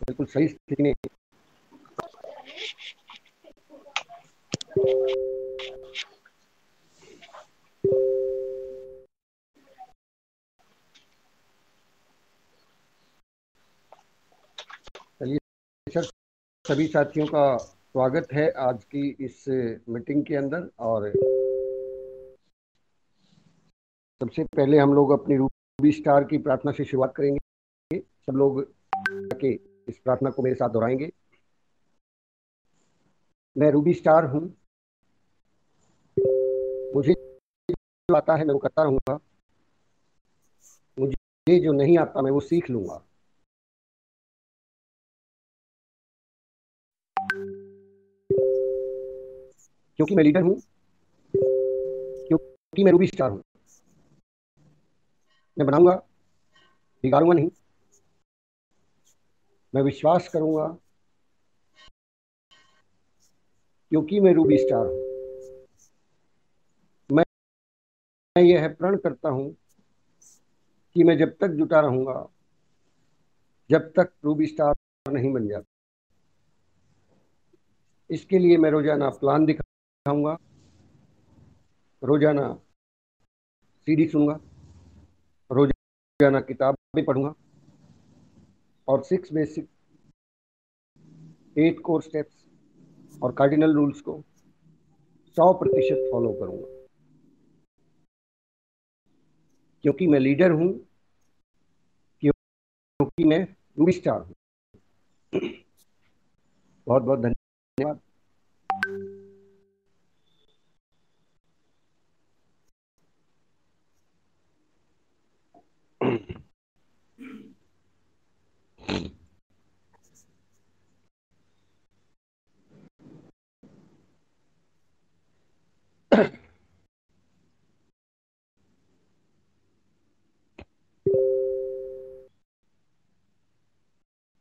बिल्कुल सही स्थिति में चलिए सर, सभी साथियों का स्वागत है आज की इस मीटिंग के अंदर। और सबसे पहले हम लोग अपनी रूबी स्टार की प्रार्थना से शुरुआत करेंगे। सब लोग के इस प्रार्थना को मेरे साथ दोहराएंगे। मैं रूबी स्टार हूँ, मुझे जो आता है मैं वो करता रहूंगा, मुझे जो नहीं आता मैं वो सीख लूंगा। क्योंकि मैं लीडर हूँ, क्योंकि मैं रूबी स्टार हूँ, मैं बनाऊंगा, बिगाड़ूंगा नहीं। मैं विश्वास करूंगा, क्योंकि मैं रूबी स्टार हूँ। मैं यह प्रण करता हूँ कि मैं जब तक जुटा रहूंगा, जब तक रूबी स्टार नहीं बन जाता। इसके लिए मैं रोजाना प्लान दिखाऊंगा, रोजाना सीडी सुनूंगा, रोजाना किताबें पढ़ूंगा और 6 बेसिक, 8 कोर स्टेप्स और कार्डिनल रूल्स को 100% फॉलो करूंगा। क्योंकि मैं लीडर हूं, क्योंकि मैं रूबी स्टार हूं। बहुत बहुत धन्यवाद।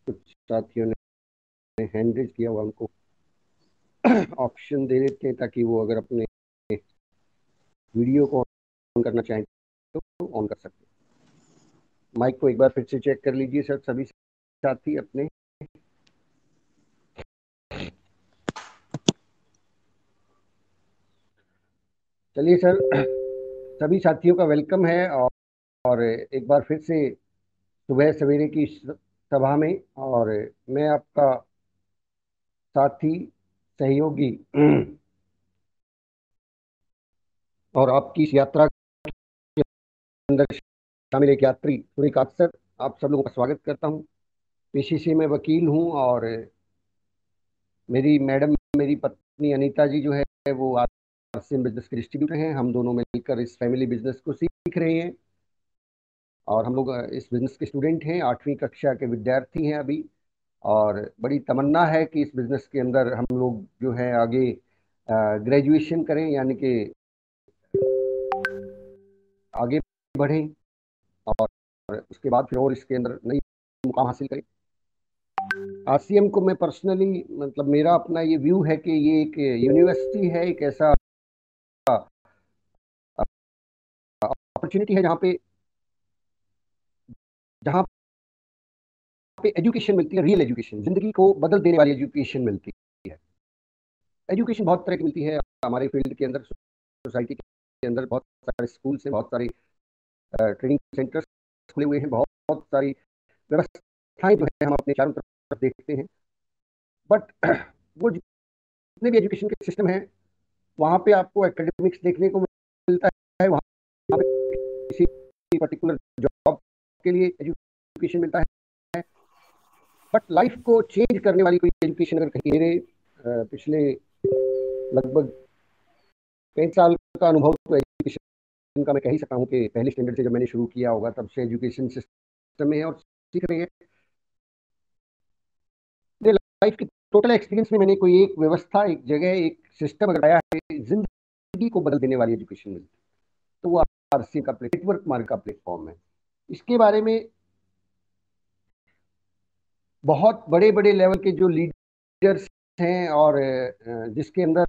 कुछ साथियों ने हैंड रेज किया हुआ, उनको ऑप्शन दे देते हैं ताकि वो अगर अपने वीडियो को ऑन करना चाहें तो ऑन कर सकते हैं। माइक को एक बार फिर से चेक कर लीजिए सर, सभी साथी अपने। चलिए सर, सभी साथियों का वेलकम है। और एक बार फिर से सुबह सवेरे की सभा में, और मैं आपका साथी, सहयोगी और आपकी इस यात्रा के अंदर शामिल एक यात्री सूर्यकांत सर, आप सब लोगों का स्वागत करता हूं। पेशे से मैं वकील हूं और मेरी मैडम, मेरी पत्नी अनीता जी जो है वो आरसीएम बिजनेस के डिस्ट्रीब्यूटर हैं। हम दोनों मिलकर इस फैमिली बिजनेस को सीख रहे हैं और हम लोग इस बिजनेस के स्टूडेंट हैं, 8वीं कक्षा के विद्यार्थी हैं अभी। और बड़ी तमन्ना है कि इस बिजनेस के अंदर हम लोग जो है आगे ग्रेजुएशन करें, यानी कि आगे बढ़ें और उसके बाद फिर और इसके अंदर नई मुकाम हासिल करें। आरसीएम को मैं पर्सनली, मतलब मेरा अपना ये व्यू है कि ये एक यूनिवर्सिटी है, एक ऐसा अपॉर्चुनिटी है जहाँ पे एजुकेशन मिलती है, रियल एजुकेशन, जिंदगी को बदल देने वाली एजुकेशन मिलती है। एजुकेशन बहुत तरह की मिलती है हमारे फील्ड के अंदर, सोसाइटी के अंदर बहुत सारे स्कूल से, बहुत सारे ट्रेनिंग सेंटर्स खुले हुए हैं, बहुत बहुत सारी व्यवस्थाएं जो है हम अपने चारों तरफ देखते हैं। बट वो जितने भी एजुकेशन के सिस्टम है, वहाँ पे आपको एकेडमिक्स देखने को मिलता है, वहाँ पे किसी पर्टिकुलर जॉब के लिए एजुकेशन मिलता है। बट लाइफ को चेंज करने वाली कोई एजुकेशन अगर कहीं, मेरे पिछले लगभग 35 साल का अनुभव तो एजुकेशन का मैं कह ही सकता हूँ कि पहले स्टैंडर्ड से जब मैंने शुरू किया होगा तब से एजुकेशन सिस्टम में है और सीख रहे हैं। मेरे लाइफ के टोटल एक्सपीरियंस में मैंने कोई एक व्यवस्था, एक जगह, एक सिस्टम अगर आया है जिंदगी को बदल देने वाली एजुकेशन मिलती है, तो वो आरसी का नेटवर्क मार्ग का प्लेटफॉर्म है। इसके बारे में बहुत बड़े बड़े लेवल के जो लीडर्स हैं, और जिसके अंदर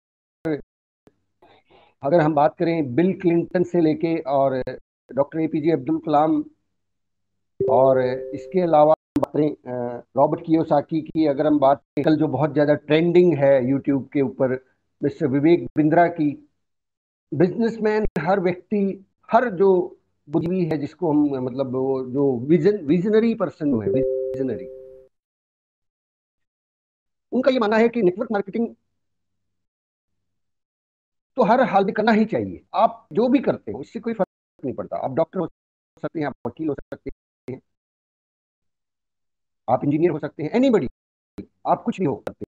अगर हम बात करें बिल क्लिंटन से लेके और डॉक्टर एपीजे अब्दुल कलाम, और इसके अलावा बात करें रॉबर्ट कियोसाकी की अगर हम बात करें, कल जो बहुत ज्यादा ट्रेंडिंग है यूट्यूब के ऊपर, मिस्टर विवेक बिंद्रा की। बिजनेसमैन, हर व्यक्ति, हर जो बुद्धि है जिसको हम मतलब वो जो विजनरी पर्सन है, विजनरी, उनका ये मानना है कि नेटवर्क मार्केटिंग तो हर हाल में करना ही चाहिए। आप जो भी करते हो इससे कोई फर्क नहीं पड़ता। आप डॉक्टर हो सकते हैं, आप वकील हो सकते हैं, आप इंजीनियर हो सकते हैं, एनीबडी, आप कुछ भी हो सकते हैं,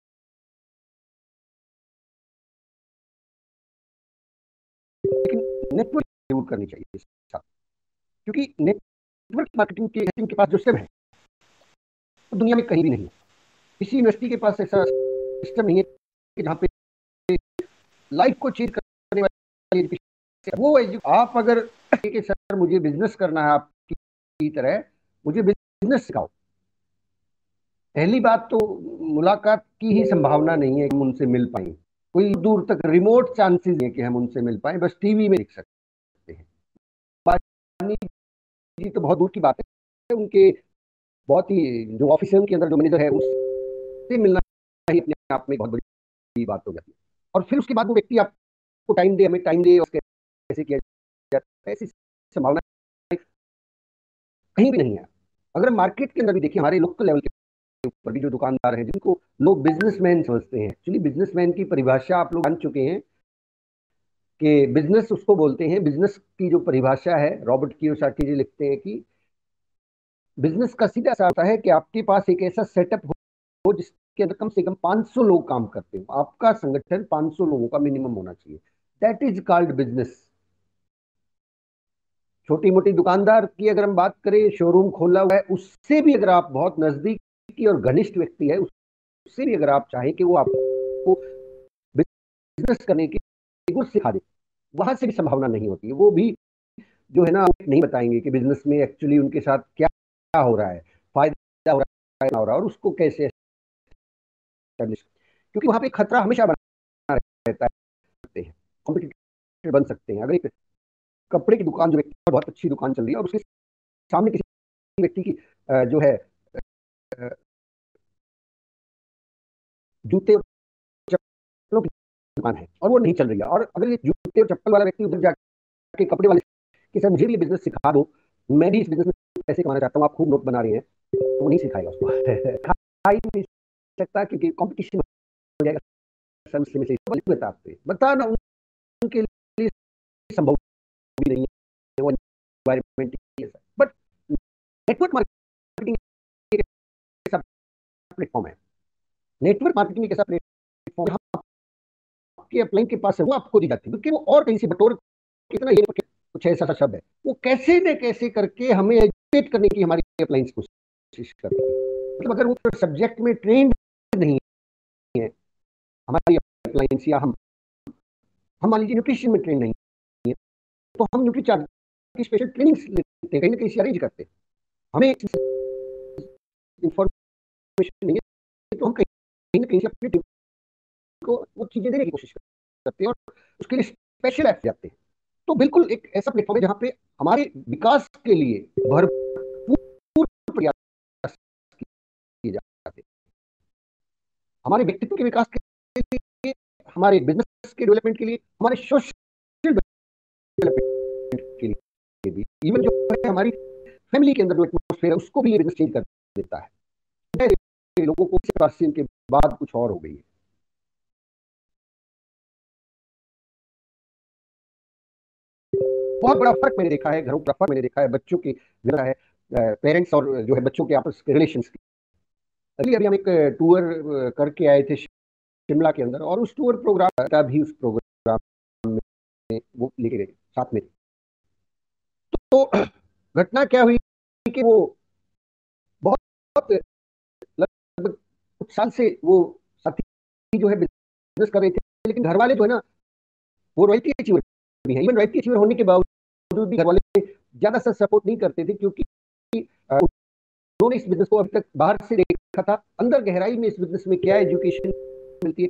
लेकिन नेटवर्क जरूर करनी चाहिए इसके साथ। क्योंकि नेटवर्क मार्केटिंग के पास जो सिस्टम है वो दुनिया में कहीं भी नहीं है। किसी यूनिवर्सिटी के पास ऐसा सिस्टम नहीं है कि जहाँ पे लाइफ को चेंज करने वाली education वो आप अगर कि सर मुझे बिजनेस करना है आपकी तरह, मुझे बिजनेस सिखाओ, पहली बात तो मुलाकात की ही संभावना नहीं है कि हम उनसे मिल पाएंगे। कोई दूर तक रिमोट चांसेस है कि हम उनसे मिल पाए, बस टीवी में देख सकते हैं। बानी जी तो बहुत दूर की बात है, उनके बहुत ही जो ऑफिस है उनके अंदर जो मैनेजर है उससे मिलना ही अपने आप में बहुत बड़ी बात हो जाती है। और फिर उसके बाद वो व्यक्ति आपको टाइम दे, हमें टाइम दे, और कैसे किया जाता है, ऐसी संभावना कहीं भी नहीं है। अगर मार्केट के अंदर भी देखिए, हमारे लोकल लेवल के ऊपर भी जो दुकानदार हैं जिनको लोग बिजनेसमैन समझते हैं, एक्चुअली बिजनेसमैन की परिभाषा आप लोग जान चुके हैं कि बिजनेस उसको बोलते हैं। बिजनेस की जो परिभाषा है, रॉबर्ट कियोसाकी जी लिखते हैं कि बिजनेस का सीधा सा होता है कि आपके पास एक ऐसा सेटअप हो जिसके अंदर कम से कम 500 लोग काम करते हो। आपका संगठन 500 लोगों का मिनिमम होना चाहिए। That is called business. छोटी मोटी दुकानदार की अगर हम बात करें, शोरूम खोला हुआ है, उससे भी अगर आप बहुत नजदीकी और घनिष्ठ व्यक्ति है, उससे भी अगर आप चाहें कि वो आपको बिजनेस करने की गुर सिखा दे, वहां से भी संभावना नहीं होती है। वो भी जो है ना नहीं बताएंगे कि बिजनेस में एक्चुअली उनके साथ क्या क्या हो रहा है, फायदा हो रहा है ना हो रहा है, और उसको कैसे एस्टेब्लिश, क्योंकि वहां पे खतरा हमेशा बना रहता है। कॉम्पिटिटर बन सकते हैं। अगर एक कपड़े की दुकान, जो व्यक्ति बहुत अच्छी दुकान चल रही है और उसके सामने किसी व्यक्ति की जो है जूते और चप्पलों की दुकान है और वो नहीं चल रही है, और अगर ये जूते और चप्पल वाला व्यक्ति उधर जाके कपड़े वाले कि सर मुझे भी बिजनेस सिखा दो, मैं भी इस बिजनेस में पैसे कमाना चाहता हूँ, आप खूब नोट बना रहे हैं, तो वो नहीं सिखाएगा उसको। खा ही नहीं सकता क्योंकि कंपटीशन हो जाएगा। समझ से बताना उनके लिए संभव भी नहीं है, वो एनवायरमेंट बट नेटवर्क मार्केटिंग एक ऐसा प्लेटफॉर्म है। नेटवर्क मार्केटिंग एक ऐसा प्लेटफॉर्म है आपके अपलाइन के पास है, वो आपको दी जाती है, क्योंकि वो और कहीं से बटोर कितना, ये कुछ ऐसा शब्द है, वो कैसे न कैसे करके हमें एजुकेट करने की हमारी अपलाइंस कोशिश करती है। मतलब अगर वो सब्जेक्ट में ट्रेंड नहीं है हमारी अपलाइंस, या हम मान लीजिए न्यूट्रिशन में ट्रेंड नहीं है, तो हम न्यूट्रीचार्ज की स्पेशल ट्रेनिंग लेते हैं, कहीं ना कहीं से अरेंज करते हैं। हमें इंफॉर्मेशन नहीं है तो हम कहीं ना कहीं से अपनी टीम को वो चीजें देने की कोशिश करते हैं, और उसके लिए स्पेशल ऐप जाते हैं। तो बिल्कुल एक ऐसा प्लेटफॉर्म है जहाँ पे हमारे विकास के लिए भरपूर प्रयास किए जाते हैं। हमारे व्यक्तित्व के विकास के लिए, हमारे बिजनेस के डेवलपमेंट के लिए, हमारे सोशल डेवलपमेंट के लिए भी, इवन जो है हमारी फैमिली के अंदर जो एटमोस्फेयर है उसको भी ये बिजनेस चेंज कर देता है। लोगों को के बाद कुछ और हो गई है। बहुत बड़ा फर्क मैंने देखा है, घरों का फर्क मैंने देखा है, बच्चों की है पेरेंट्स और जो है बच्चों के आपस के रिलेशन की। अभी हम एक टूर करके आए थे शिमला के अंदर, और उस टूर प्रोग्राम का भी उस प्रोग्राम में वो लेके गए साथ में। तो घटना क्या हुई कि वो बहुत लगभग कुछ साल से वो साथी जो है बिजनेस कर रहे थे, लेकिन घर वाले जो है ना वो रॉयल्टी अचीवर भी है। इवन रॉयल्टी अचीवर होने के बावजूद भी घर वाले ज्यादा सा सपोर्ट नहीं करते थे, क्योंकि उन्होंने इस बिजनेस को अभी तक बाहर से देखा था, अंदर गहराई में इस बिजनेस में क्या एजुकेशन मिलती है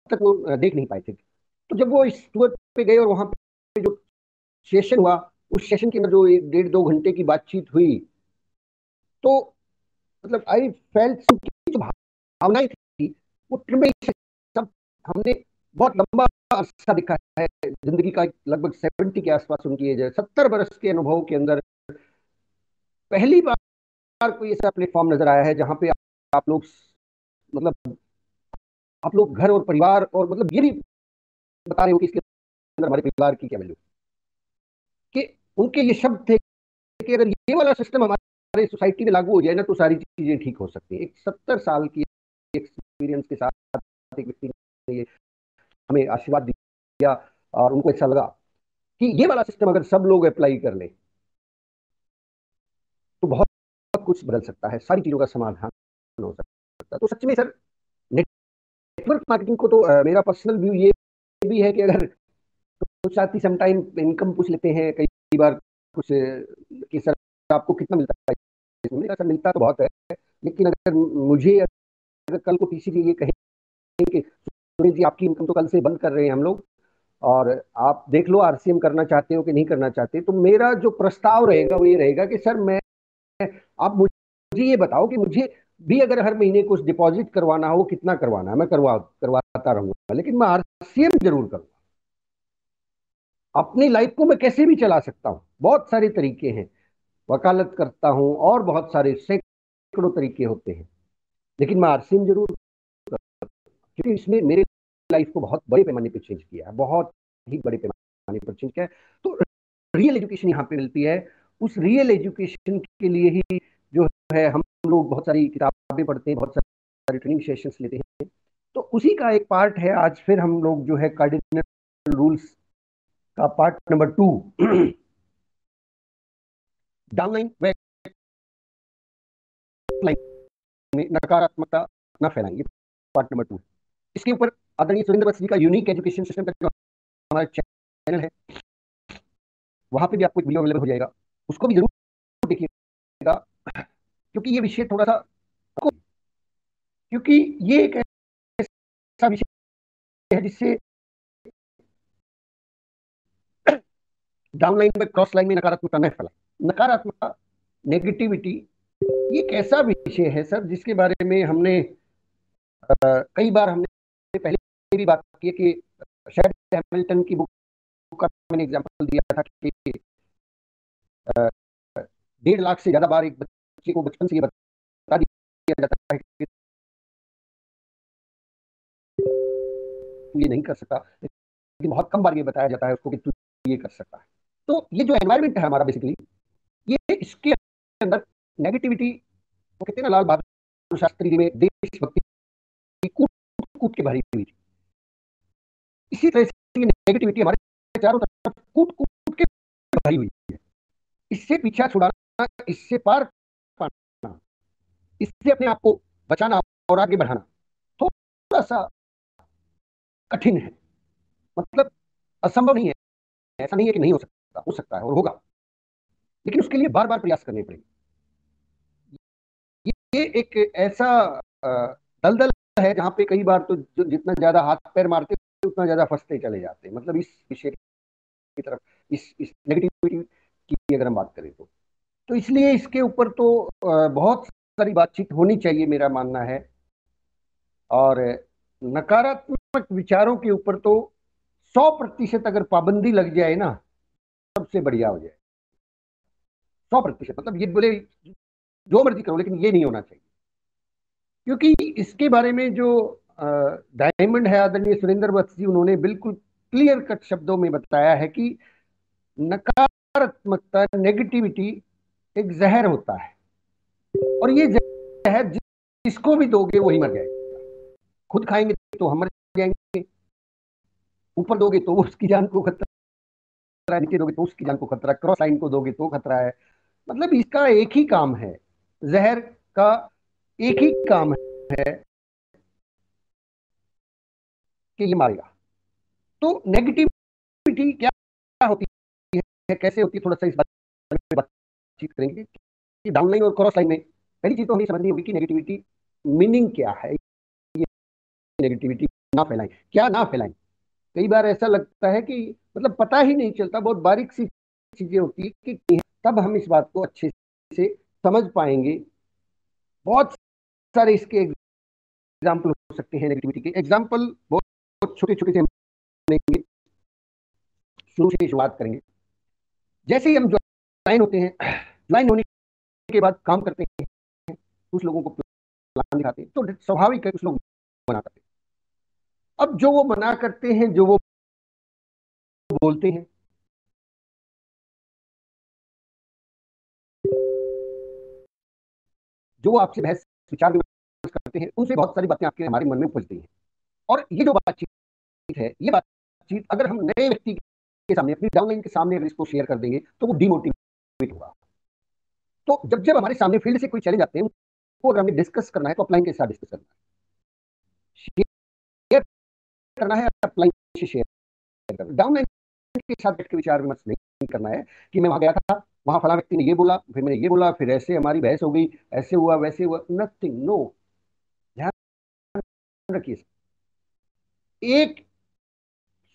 तक वो देख नहीं पाए थे। तो जब वो इस टूर पे गए और वहां पे जो सेशन हुआ, उस सेशन के अंदर जो 1.5-2 घंटे की बातचीत हुई, तो मतलब आई फेल्ट की जो भावनाएं थी वो ट्रिमेंडस, सब हमने बहुत लंबा अरसा देखा है, जिंदगी का लगभग 70 के आसपास उनकी एज है, 70 वर्ष के अनुभव के अंदर पहली बार कोई ऐसा प्लेटफॉर्म नजर आया है जहां पे आप लोग, मतलब आप लोग घर और परिवार और मतलब ये भी बता रहे हो कि इसके अंदर हमारे परिवार की क्या वैल्यू, कि उनके ये शब्द थे कि अगर ये वाला सिस्टम हमारे सोसाइटी में लागू हो जाए ना तो सारी चीजें ठीक हो सकती है। एक 70 साल की एक्सपीरियंस के साथ एक व्यक्ति ने ये हमें आशीर्वाद दिया और उनको ऐसा लगा कि ये वाला सिस्टम अगर सब लोग अप्लाई कर ले तो बहुत कुछ बदल सकता है, सारी चीजों का समाधान हो सकता है। तो सच में सर, नेटवर्क मार्केटिंग को तो मेरा पर्सनल व्यू ये भी है कि अगर कुछ साथी समटाइम इनकम पूछ लेते हैं कई बार कुछ कि सर आपको कितना मिलता है, इसमें सर मिलता तो बहुत है, लेकिन अगर मुझे अगर कल को किसी ये कहें कि सुरेश जी आपकी इनकम तो कल से बंद कर रहे हैं हम लोग और आप देख लो आरसीएम करना चाहते हो कि नहीं करना चाहते, तो मेरा जो प्रस्ताव रहेगा वो ये रहेगा कि सर मैं, आप मुझे ये बताओ कि मुझे भी अगर हर महीने कुछ डिपॉजिट करवाना हो, कितना करवाना है, मैं करवाता रहूंगा, लेकिन मैं आरसीएम जरूर करूंगा। अपनी लाइफ को मैं कैसे भी चला सकता हूं, बहुत सारे तरीके हैं, वकालत करता हूं और बहुत सारे सैकड़ों तरीके होते हैं, लेकिन मैं आरसीएम जरूर, क्योंकि इसने मेरे लाइफ को बहुत बड़े पैमाने पर चेंज किया है, बहुत ही बड़े पैमाने पर चेंज किया है। तो रियल एजुकेशन यहाँ पे मिलती है। उस रियल एजुकेशन के लिए ही जो है हम लोग बहुत सारी किताबें पढ़ते हैं, बहुत सारी ट्रेनिंग सेशंस लेते हैं। तो उसी का एक पार्ट है आज फिर हम लोग जो है कार्डिनल रूल्स का पार्ट नंबर 2, डाउनलाइन व में नकारात्मकता न फैलाएंगे, पार्ट नंबर 2। इसके ऊपर आदरणीय सुरेंद्र बख्श जी का यूनिक एजुकेशन सिस्टम का जो हमारा चैनल है वहां पे भी आपको एक वीडियो अवेलेबल हो जाएगा, उसको भी जरूर देखिएगा, क्योंकि ये विषय थोड़ा सा, क्योंकि ये एक ऐसा विषय है जिससे डाउनलाइन में क्रॉस लाइन में नकारात्मकता न फैलाए। नकारात्मकता, नेगेटिविटी, ये एक ऐसा विषय है सर जिसके बारे में हमने कई बार हमने पहले भी बात की है कि शायद हैमिल्टन की बुक का मैंने एग्जांपल दिया था कि 1.5 लाख से ज्यादा बार एक बच्चे को बचपन से ये बता दिया जाता है कि तू ये नहीं कर सकता, लेकिन बहुत कम बार ये बताया जाता है उसको कि तू ये कर सकता है। तो ये जो एनवायरमेंट है हमारा बेसिकली, ये इसके अंदर नेगेटिविटी, वो कहते हैं ना लाल बहादुर शास्त्री जी में देशभक्ति की कूट कूट के भरी हुई थी, इसी तरह से ये नेगेटिविटी हमारे चारों तरफ कूट कूट के भरी हुई है। इससे पीछा छुड़ाना, इससे पार पाना, इससे अपने आप को बचाना और आगे बढ़ाना थोड़ा सा कठिन है, मतलब असंभव नहीं है, ऐसा नहीं है कि नहीं हो सकता है और होगा, लेकिन उसके लिए बार बार प्रयास करने पड़ेंगे। ये एक ऐसा दलदल है जहां पे कई बार तो जितना ज्यादा हाथ पैर मारते उतना ज्यादा फंसते चले जाते हैं, मतलब इस विषय की तरफ, इस नेगेटिविटी की अगर हम बात करें तो इसलिए इसके ऊपर तो बहुत सारी बातचीत होनी चाहिए, मेरा मानना है। और नकारात्मक विचारों के ऊपर तो 100% अगर पाबंदी लग जाए ना, सबसे बढ़िया हो जाए। 100%, मतलब ये बोले जो मर्जी करो लेकिन ये नहीं होना चाहिए, क्योंकि इसके बारे में जो डायमंड है आदरणीय सुरेंद्र बख्श जी, उन्होंने बिल्कुल क्लियर कट शब्दों में बताया है कि नकारात्मकता, नेगेटिविटी एक जहर होता है, और ये जहर जिसको भी दोगे वही मर जाएगा। खुद खाएंगे तो हम मर जाएंगे, ऊपर दोगे तो उसकी जान को खतरा है, नीचे दोगे तो उसकी जान को खतरा, क्रॉस लाइन को दोगे तो खतरा है। मतलब इसका एक ही काम है, जहर का एक ही काम है कि ये मारेगा। तो नेगेटिविटी क्या होती है, कैसे होती है, थोड़ा सा इस बारे में बातचीत करेंगे कि डाउनलाइन और क्रॉस लाइन में पहली चीज तो हमें समझनी होगी कि नेगेटिविटी मीनिंग क्या है। ये नेगेटिविटी ना फैलाएं, क्या ना फैलाएं। कई बार ऐसा लगता है कि मतलब पता ही नहीं चलता, बहुत बारीक सी चीजें होती है कि तब हम इस बात को अच्छे से समझ पाएंगे बहुत सारे इसके एग्जाम्पल हो सकते हैं नेगेटिविटी के। एग्जाम्पल बहुत छोटे छोटे से हम लेंगे, शुरू से शुरुआत करेंगे। जैसे ही हम ज्वाइन होते हैं, ज्वाइन होने के बाद काम करते हैं, कुछ लोगों को प्लान दिखाते हैं, तो स्वाभाविक है कुछ लोग मना करते हैं। अब जो वो मना करते हैं, जो वो बोलते हैं, जो वो आपसे बहस विचार विमर्श करते हैं, उनसे बहुत सारी बातें आपके हमारे मन में उपजती हैं। और ये जो बातचीत है, ये बातचीत अगर हम नए व्यक्ति के सामने, अपनी डाउनलाइन के सामने अगर इसको शेयर कर देंगे, तो वो डिमोटिवेट होगा। तो जब जब हमारे सामने फील्ड से कोई चैलेंज आते हैं, वो अगर हमें डिस्कस करना है तो अपलाइन के साथ डिस्कस करना है, शेयर करना है, अपलाइन से शेयर करना है। डाउनलाइन के साथ बैठ के विचार विमर्श नहीं करना है कि मैं वहां गया था, वहां फला व्यक्ति ने ये बोला, फिर मैंने ये बोला, फिर ऐसे हमारी बहस हो गई, ऐसे हुआ वैसे हुआ। Nothing, no. ध्यान रखिए, एक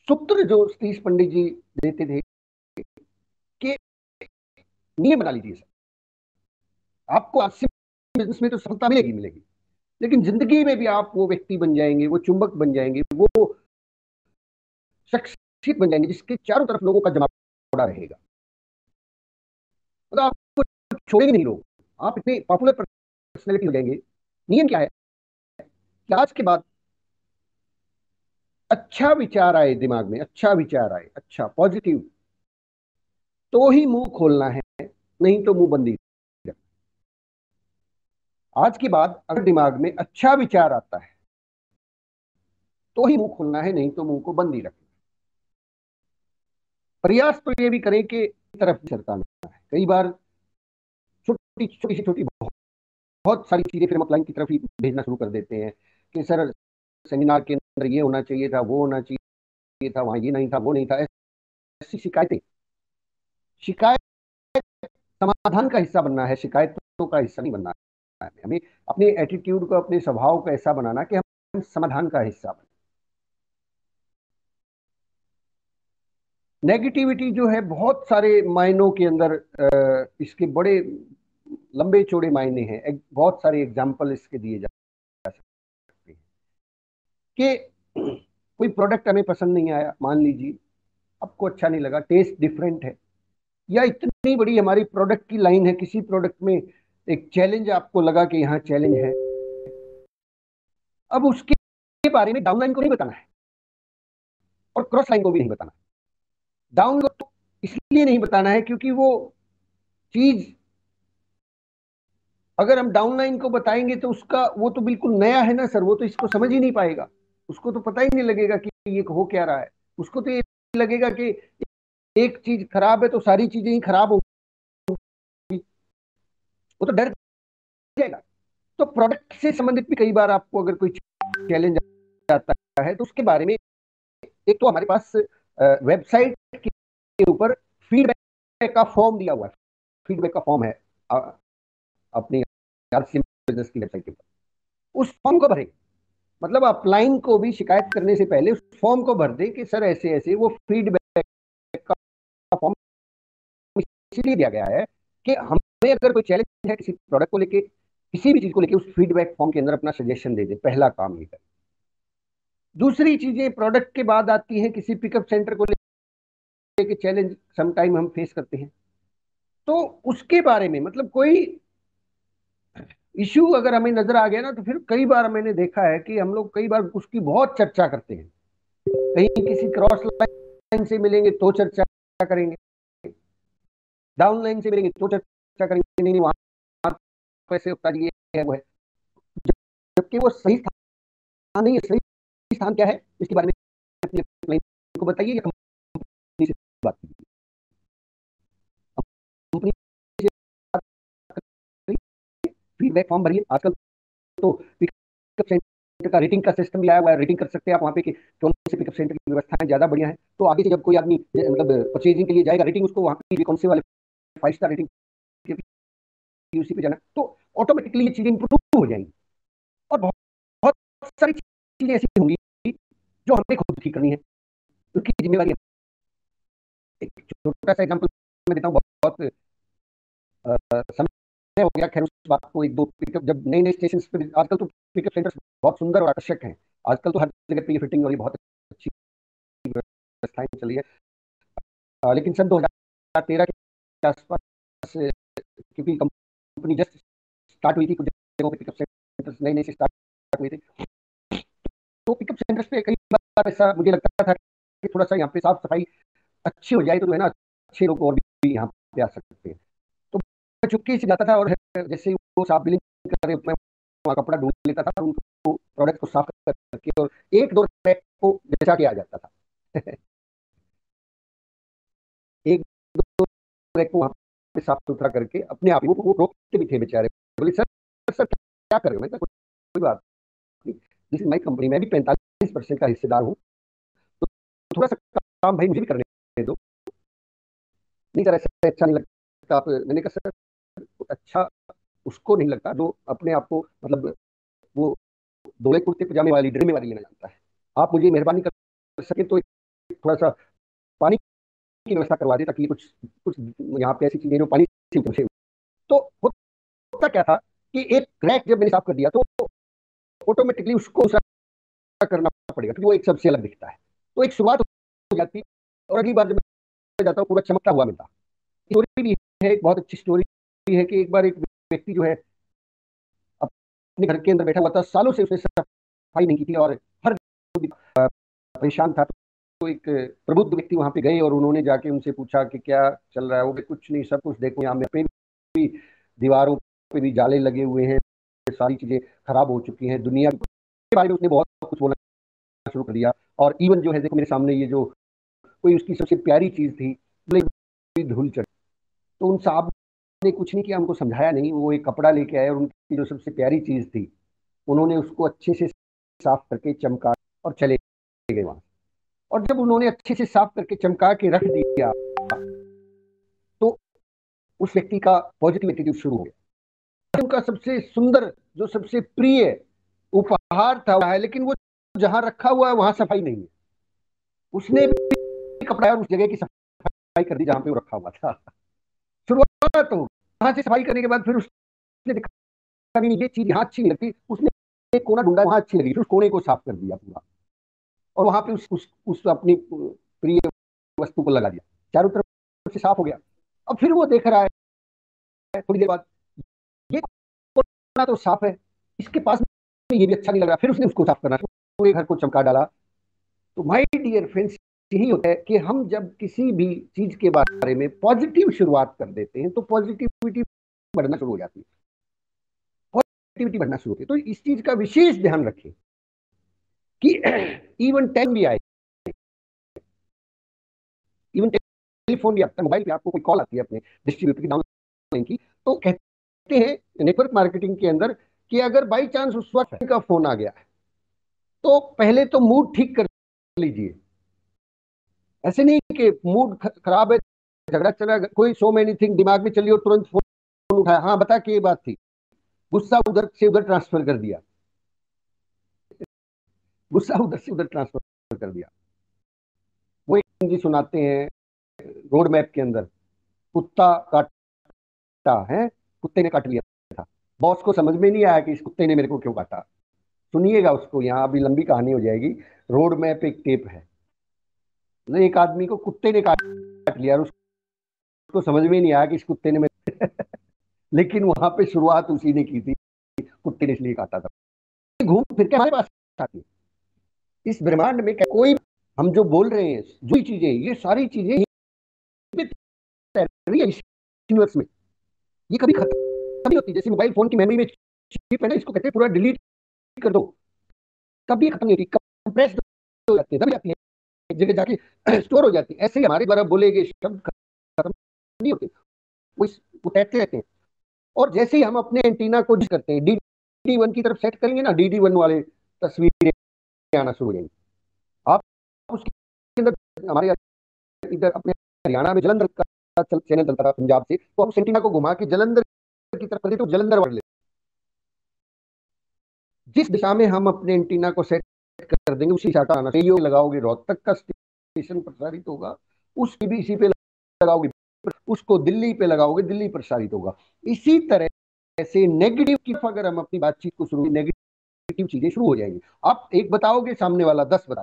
सूत्र जो सतीश पंडित जी देते थे कि नियम बना लीजिए सर, आपको आज से बिजनेस में तो सफलता मिलेगी मिलेगी, लेकिन जिंदगी में भी आप वो व्यक्ति बन जाएंगे, वो चुंबक बन जाएंगे, वो शख्सियत बन जाएंगे जिसके चारों तरफ लोगों का जमावड़ा रहेगा। मतलब आपको छोड़ेंगे नहीं लोग, आप इतने पॉपुलर पर्सनैलिटी हो जाएंगे। नियम क्या है कि आज के बाद अच्छा विचार आए दिमाग में, अच्छा विचार आए, अच्छा पॉजिटिव, तो ही मुंह खोलना है, नहीं तो मुंह बंदी। आज के बाद अगर दिमाग में अच्छा विचार आता है तो ही मुंह खोलना है, नहीं तो मुंह को बंद ही रखना। प्रयास तो ये भी करें कि तरफ सरकाना है। कई बार छोटी छोटी से छोटी बहुत सारी चीजें फिर हम अपलाइन की तरफ ही भेजना शुरू कर देते हैं कि सर सेमिनार के अंदर ये होना चाहिए था, वो होना चाहिए था, वहां ये नहीं था, वो नहीं था। ऐसी शिकायतें, शिकायत समाधान का हिस्सा बनना है, शिकायतों का हिस्सा नहीं बनना है। हमें अपने एटीट्यूड को, अपने स्वभाव को ऐसा बनाना कि हम समाधान का हिस्सा बने। नेगेटिविटी जो है बहुत सारे मायनों के अंदर इसके बड़े लंबे चौड़े मायने हैं। बहुत सारे एग्जाम्पल इसके दिए जा सकते हैं कि कोई प्रोडक्ट हमें पसंद नहीं आया, मान लीजिए आपको अच्छा नहीं लगा, टेस्ट डिफरेंट है, या इतनी बड़ी हमारी प्रोडक्ट की लाइन है, किसी प्रोडक्ट में एक चैलेंज आपको लगा कि यहाँ चैलेंज है। अब उसके बारे में डाउनलाइन को नहीं बताना है और क्रॉस लाइन को भी नहीं बताना है। डाउन को तो इसलिए नहीं बताना है क्योंकि वो चीज अगर हम डाउनलाइन को बताएंगे तो उसका, वो तो बिल्कुल नया है ना सर, वो तो इसको समझ ही नहीं पाएगा, उसको तो पता ही नहीं लगेगा कि ये हो क्या रहा है। उसको तो ये लगेगा कि एक चीज खराब है तो सारी चीजें ही खराब होंगी, वो तो डर जाएगा। तो प्रोडक्ट से संबंधित भी कई बार आपको अगर कोई चैलेंज आता है तो उसके बारे में एक तो हमारे पास वेबसाइट के ऊपर फीडबैक का फॉर्म दिया हुआ है, फीडबैक का फॉर्म है अपनी आरसीएम बिजनेस की वेबसाइट के ऊपर। उस फॉर्म को भरें, मतलब अपलाइन को भी शिकायत करने से पहले उस फॉर्म को भर दे कि सर ऐसे ऐसे। वो फीडबैक का फॉर्म इसलिए दिया गया है कि हमें अगर कोई चैलेंज है किसी प्रोडक्ट को लेके, किसी भी चीज को लेके, उस फीडबैक फॉर्म के अंदर अपना सजेशन दे दे। पहला काम ये करें। दूसरी चीजें प्रोडक्ट के बाद आती हैं, किसी पिकअप सेंटर को लेके चैलेंज समटाइम हम फेस करते हैं, तो उसके बारे में मतलब कोई इश्यू अगर हमें नजर आ गया ना, तो फिर कई बार मैंने देखा है कि हम लोग कई बार उसकी बहुत चर्चा करते हैं। कहीं किसी क्रॉस लाइन से मिलेंगे तो चर्चा करेंगे, डाउन लाइन से मिलेंगे तो चर्चा करेंगे, नहीं वहां कैसे होता है, ये है वो है, जबकि वो सही स्थान नहीं है। सही स्थान क्या है इसके बारे में अपने क्लाइंट को बताइए या कंपनी से बात कीजिए। कंपनी से बात करिए, फीडबैक फॉर्म भरिए। आजकल तो पिकअप सेंटर का रेटिंग का सिस्टम भी आया हुआ है, रेटिंग कर सकते हैं आप वहाँ पे कि कौन से पिकअप सेंटर की व्यवस्थाएं ज्यादा बढ़िया है। तो आगे से जब कोई आदमी मतलब परचेजिंग के लिए जाएगा, रेटिंग उसको वहाँ पे कौन से वाले 5 स्टार रेटिंग उसी पे जाना, तो ऑटोमेटिकली ये चीजें इंप्रूव हो जाएंगी। और बहुत, बहुत सारी चीजें ऐसी होंगी जो हमें खुद ठीक करनी है, उसकी जिम्मेवारी है। एक छोटा सा एग्जांपल मैं देता हूँ, बहुत समय हो गया। खैर उस बात को, एक दो पिकअप जब नए नए स्टेशन पे, आजकल तो पिकअप सेंटर्स बहुत सुंदर और आकर्षक हैं। आजकल तो हर जगह पे ये फिटिंग और ये बहुत अच्छी व्यवस्थाएं चली है। लेकिन सन 2013 के आसपास, क्योंकि कंपनी जस्ट स्टार्ट हुई थी, कुछ जगहों पे पिकअप सेंटर्स नए नए से स्टार्ट हुए थे, तो पिकअप सेंटर्स पे कई बार ऐसा मुझे लगता था कि थोड़ा सा यहाँ पे साफ सफाई अच्छी हो जाए तो जो है ना, अच्छे लोग और भी यहाँ पे आ सकते हैं। तो मैं चुपके से जाता था और जैसे ही वो साफ बिलिंग कर रहे, मैं वहाँ कपड़ा ढूंढ लेता था, उनको प्रोडक्ट को साफ करके और एक दो रैक को बचा के आ जाता था। एक दो रैक को वहाँ पे साफ सुथरा करके अपने आप ही वो रोकते भी थे बेचारे, बोले सर सर क्या कर रहे हो। मैं कहा कोई बात नहीं, दिस इज माई कंपनी, मैं भी 45% का हिस्सेदार हूँ, तो थोड़ा सा काम भाई मुझे भी करने दो। नहीं सर ऐसा अच्छा नहीं लगता आप। मैंने कहा सर अच्छा उसको नहीं लगता जो अपने आप को मतलब वो धोले कुर्ते पजामे वाली ड्रेमे वाली लेना जानता है। आप मुझे मेहरबानी कर सके तो थोड़ा सा पानी की व्यवस्था करवा दे, ताकि कुछ कुछ यहाँ पे ऐसी चीजें जो पानी से उतर। तो होता क्या था कि एक क्रैक जब मैंने साफ कर दिया तो ऑटोमेटिकली उसको करना पड़ेगा, क्योंकि वो एक सबसे अलग दिखता है। तो एक शुरुआत हो जाती है और अगली बार जब मैं जाता हूँ पूरा चमकता हुआ मिलता। स्टोरी भी है, एक बहुत अच्छी स्टोरी है कि एक बार एक व्यक्ति जो है अपने घर के अंदर बैठा हुआ था, सालों से उसने सफाई नहीं की थी और हर परेशान था। तो एक प्रबुद्ध व्यक्ति वहां पे गए और उन्होंने जाके उनसे पूछा कि क्या चल रहा है। वो कुछ नहीं, सब कुछ देखो यहाँ पे भी दीवारों पे भी जाले लगे हुए हैं, सारी चीजें खराब हो चुकी हैं, दुनिया के बारे में उसने बहुत कुछ बोलना शुरू कर दिया। और इवन जो है देखो मेरे सामने ये जो कोई उसकी सबसे प्यारी चीज थी, धूल चढ़। तो उन साहब ने कुछ नहीं किया, हमको समझाया नहीं, वो एक कपड़ा लेके आए और उनकी जो सबसे प्यारी चीज थी उन्होंने उसको अच्छे से साफ करके चमका और चले गए वहां। और जब उन्होंने अच्छे से साफ करके चमका के रख दिया तो उस व्यक्ति का पॉजिटिव एटीट्यूड शुरू हो गया। उनका सबसे सुंदर जो सबसे प्रिय उपहार था है, लेकिन वो जहां रखा हुआ है वहां सफाई नहीं है। उसने भी कपड़ा और उस जगह की सफाई कर दी जहां पे वो रखा हुआ था। शुरुआत तो वहां से सफाई करने के बाद फिर उसने देखा नहीं ये चीज यहाँ अच्छी नहीं लगती, उसने एक कोना ढूंढा वहां अच्छी लगी, फिर उस कोने को साफ कर दिया पूरा और वहां पे उस अपनी प्रिय वस्तु को लगा दिया, चारों तरफ से साफ हो गया। अब फिर वो देख रहा है थोड़ी देर बाद ये कोना तो साफ है, इसके पास में ये भी अच्छा नहीं लग रहा, फिर उसने उसको साफ करना, पूरे घर को चमका डाला। तो माय डियर फ्रेंड्स, यही होता है कि हम जब किसी भी चीज के बारे में पॉजिटिव शुरुआत कर देते हैं तो पॉजिटिविटी बढ़ना शुरू हो जाती है, पॉजिटिविटी बढ़ना शुरू होती है। तो इस चीज का विशेष ध्यान रखें कि इवन टाइम भी आए, इवन टेलीफोन भी आता है, मोबाइल पे आपको कोई कॉल आती है अपने डिस्ट्रीब्यूटर की, डाउनलाइन की, तो कहते हैं नेटवर्क मार्केटिंग के अंदर कि अगर बाई चांस उस वक्त का फोन आ गया तो पहले तो मूड ठीक कर लीजिए। ऐसे नहीं कि मूड खराब है, झगड़ा चला, कोई सो मेनी थिंग दिमाग में चली और तुरंत फोन उठाया, हाँ बता के ये बात थी, गुस्सा उधर से उधर ट्रांसफर कर दिया, गुस्सा उधर से उधर ट्रांसफर कर दिया। वो एक जी सुनाते हैं रोड मैप के अंदर, कुत्ता काटा है, कुत्ते ने काट लिया था, बॉस को समझ में नहीं आया कि इस कुत्ते ने मेरे को क्यों काटा। सुनिएगा उसको, यहाँ अभी लंबी कहानी हो जाएगी। रोड मैप एक टेप है, एक आदमी को कुत्ते ने काट लिया और उसको समझ में नहीं आया कि इस कुत्ते ने मेरे लेकिन वहां पे शुरुआत उसी ने की थी, कुत्ते ने इसलिए काटा था। घूम फिर के हमारे पास आती है इस ब्रह्मांड में कोई, हम जो बोल रहे हैं जो चीजें, ये सारी चीजें यूनिवर्स में ये कभी खत्म नहीं होती। जैसे मोबाइल फोन की मेमोरी में चिप है ना, इसको कहते हैं पूरा डिलीट कर दो, कभी खत्म नहीं होती, कंप्रेस हो जाती है, दब जाती है, एक जगह जाके स्टोर हो जाती है। ऐसे ही हमारे द्वारा बोले गए शब्द खत्म नहीं होते, वो तैरते रहते हैं। और जैसे ही हम अपने एंटीना को करते हैं, DD1 की तरफ सेट करेंगे ना, DD1 वाले तस्वीरें आना शुरू हो जाएंगी। आप उसके अंदर हमारे इधर अपने हरियाणा में जलंधर का चैनल चलता था पंजाब से, तो हम एंटीना को घुमा के जलंधर की तरफ कर देते, तो जलंधर वाले जिस दिशा में हम अपने एंटीना को सेट कर देंगे उसी दिशा का आना चाहिए। लगाओगे रोहतक का स्टेशन प्रसारित होगा, उसकी भी इसी पे लगाओगे, उसको दिल्ली पे लगाओगे, दिल्ली प्रसारित होगा। इसी तरह ऐसे नेगेटिव की अगर हम अपनी बातचीत को शुरू, नेगेटिव चीजें शुरू हो जाएंगी। आप एक बताओगे, सामने वाला 10 बता।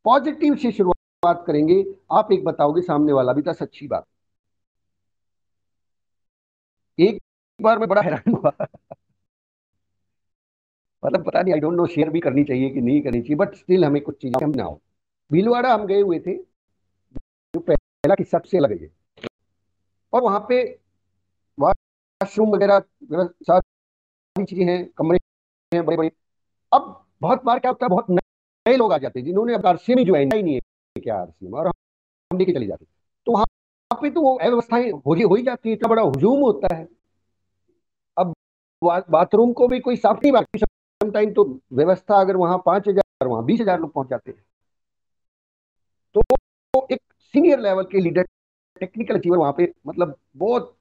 पॉजिटिव से शुरुआत करेंगे, आप एक बताओगे, सामने वाला भी 10 अच्छी बात। एक बार मैं बड़ा हैरान हुआ मतलब पता नहीं, आई डोंट नो शेयर भी करनी चाहिए कि नहीं करनी चाहिए, बट स्टिल हमें कुछ चीजें हम ना हो। भीलवाड़ा हम गए हुए थे, जो पहला किस्सा सबसे अलग है। और वहां पे वॉशरूम वगैरह सारी चीजें हैं, कमरे हैं बड़े बड़े। अब बहुत बार क्या होता है, बहुत नए लोग आ जाते हैं जिन्होंने अब आरसीएम ही ज्वाइन ही नहीं है, क्या आरसीएम, और हम लेके चले जाते हैं। तो वहां पे तो वो अव्यवस्थाएं हो ही जाती है, इतना बड़ा हुजूम होता है। अब बाथरूम को भी कोई साफ नहीं, बाकी टाइम तो व्यवस्था, अगर वहां 5,000 वहां 20,000 लोग पहुंच जाते हैं। तो एक सीनियर लेवल के लीडर, टेक्निकल अचीवर वहां पे, मतलब बहुत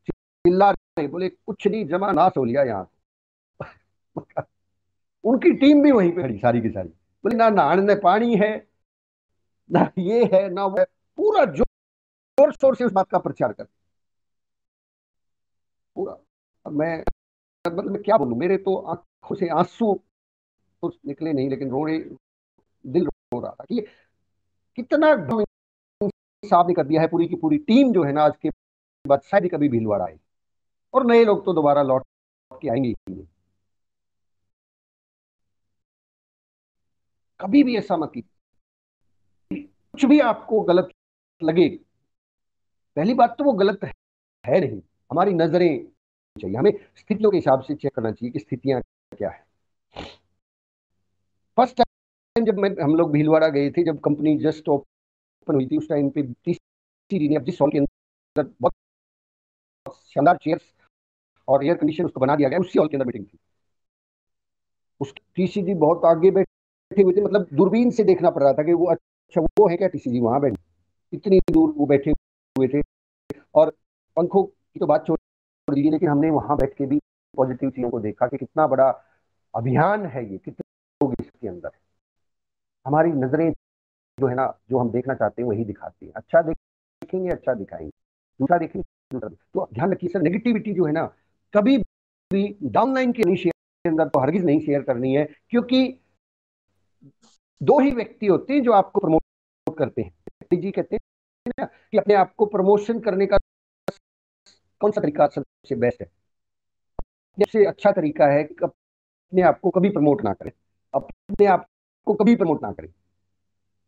चिल्ला रहे, बोले कुछ नहीं, जमा नाश हो लिया यहाँ। उनकी टीम भी वहीं पे खड़ी, सारी की सारी। बोले ना नहाने में पानी है, ना ये है ना वो है। पूरा जोर शोर से उस बात का प्रचार कर, पूरा। अब मैं, मतलब मैं क्या बोलूं, मेरे तो आंखों से आंसू तो निकले नहीं, लेकिन रोने, दिल रो रहा था कि कितना साफ नहीं कर दिया है। पूरी की पूरी टीम जो है ना, आज के बाद शायद ही कभी भीलवाड़ा आए, और नए लोग तो दोबारा लौट के आएंगे ही नहीं। कभी भी ऐसा मत कीजिए। कुछ भी आपको गलत लगे, पहली बात तो वो गलत है नहीं, हमारी नजरें चाहिए, हमें स्थितियों के हिसाब से चेक करना चाहिए कि स्थितियां क्या है। फर्स्ट टाइम जब मैं, हम लोग भीलवाड़ा गए थे, जब कंपनी जस्ट ओपन हुई थी, उस टाइम पे टीसीजी ने, अब जिस हॉल के अंदर बहुत शानदार चेयर्स और एयर कंडीशन उसको बना दिया गया, उसी हॉल के अंदर मीटिंग थी। उस टीसीजी बहुत आगे बैठे हुए थे, मतलब दूरबीन से देखना पड़ रहा था कि वो, अच्छा वो है क्या टीसीजी वहां बैठे, इतनी दूर वो बैठे हुए थे। और पंखों की तो बात छोड़ दीजिए, लेकिन हमने वहां बैठ के भी पॉजिटिव चीजों को देखा कि कितना बड़ा अभियान है ये, कितने लोग इसके अंदर। हमारी नजरें जो है ना, जो हम देखना चाहते हैं वही दिखाती है। अच्छा देखेंगे, अच्छा दिखाएंगे, दूसरा देखेंगे, दूसरा तो ध्यान रखिए सर, नेगेटिविटी जो है ना, कभी भी डाउनलाइन के नहीं शेयर के अंदर तो हरगिज नहीं शेयर करनी है, क्योंकि दो ही व्यक्ति होते हैं जो आपको प्रमोट करते हैं। जी कहते हैं ना कि अपने आप को प्रमोशन करने का कौन सा तरीका सबसे बेस्ट है, सबसे अच्छा तरीका है कि अपने आप को कभी प्रमोट ना करें, अपने आप को कभी प्रमोट ना करें।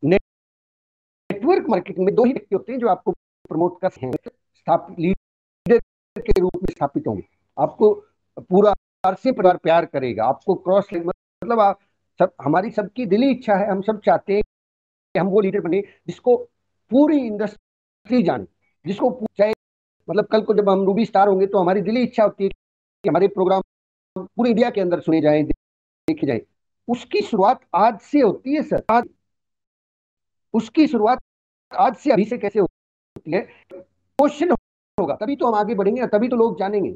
नेटवर्क मार्केटिंग में दो ही व्यक्ति होते हैं जो आपको प्रमोट कर हैं, स्थापित लीडर के रूप में स्थापित होंगे। आपको पूरा से परिवार प्यार करेगा, आपको क्रॉस, मतलब आप सब, हमारी सबकी दिली इच्छा है, हम सब चाहते हैं कि हम वो लीडर बने जिसको पूरी इंडस्ट्री जाने, जिसको चाहे, मतलब कल को जब हम रूबी स्टार होंगे तो हमारी दिली इच्छा होती है कि हमारे प्रोग्राम पूरे इंडिया के अंदर सुने जाएं, देखे जाएं। उसकी शुरुआत आज से होती है सर, आज उसकी शुरुआत आज से, अभी से कैसे होती है। क्वेश्चन होगा तभी तो हम आगे बढ़ेंगे, तभी तो लोग जानेंगे।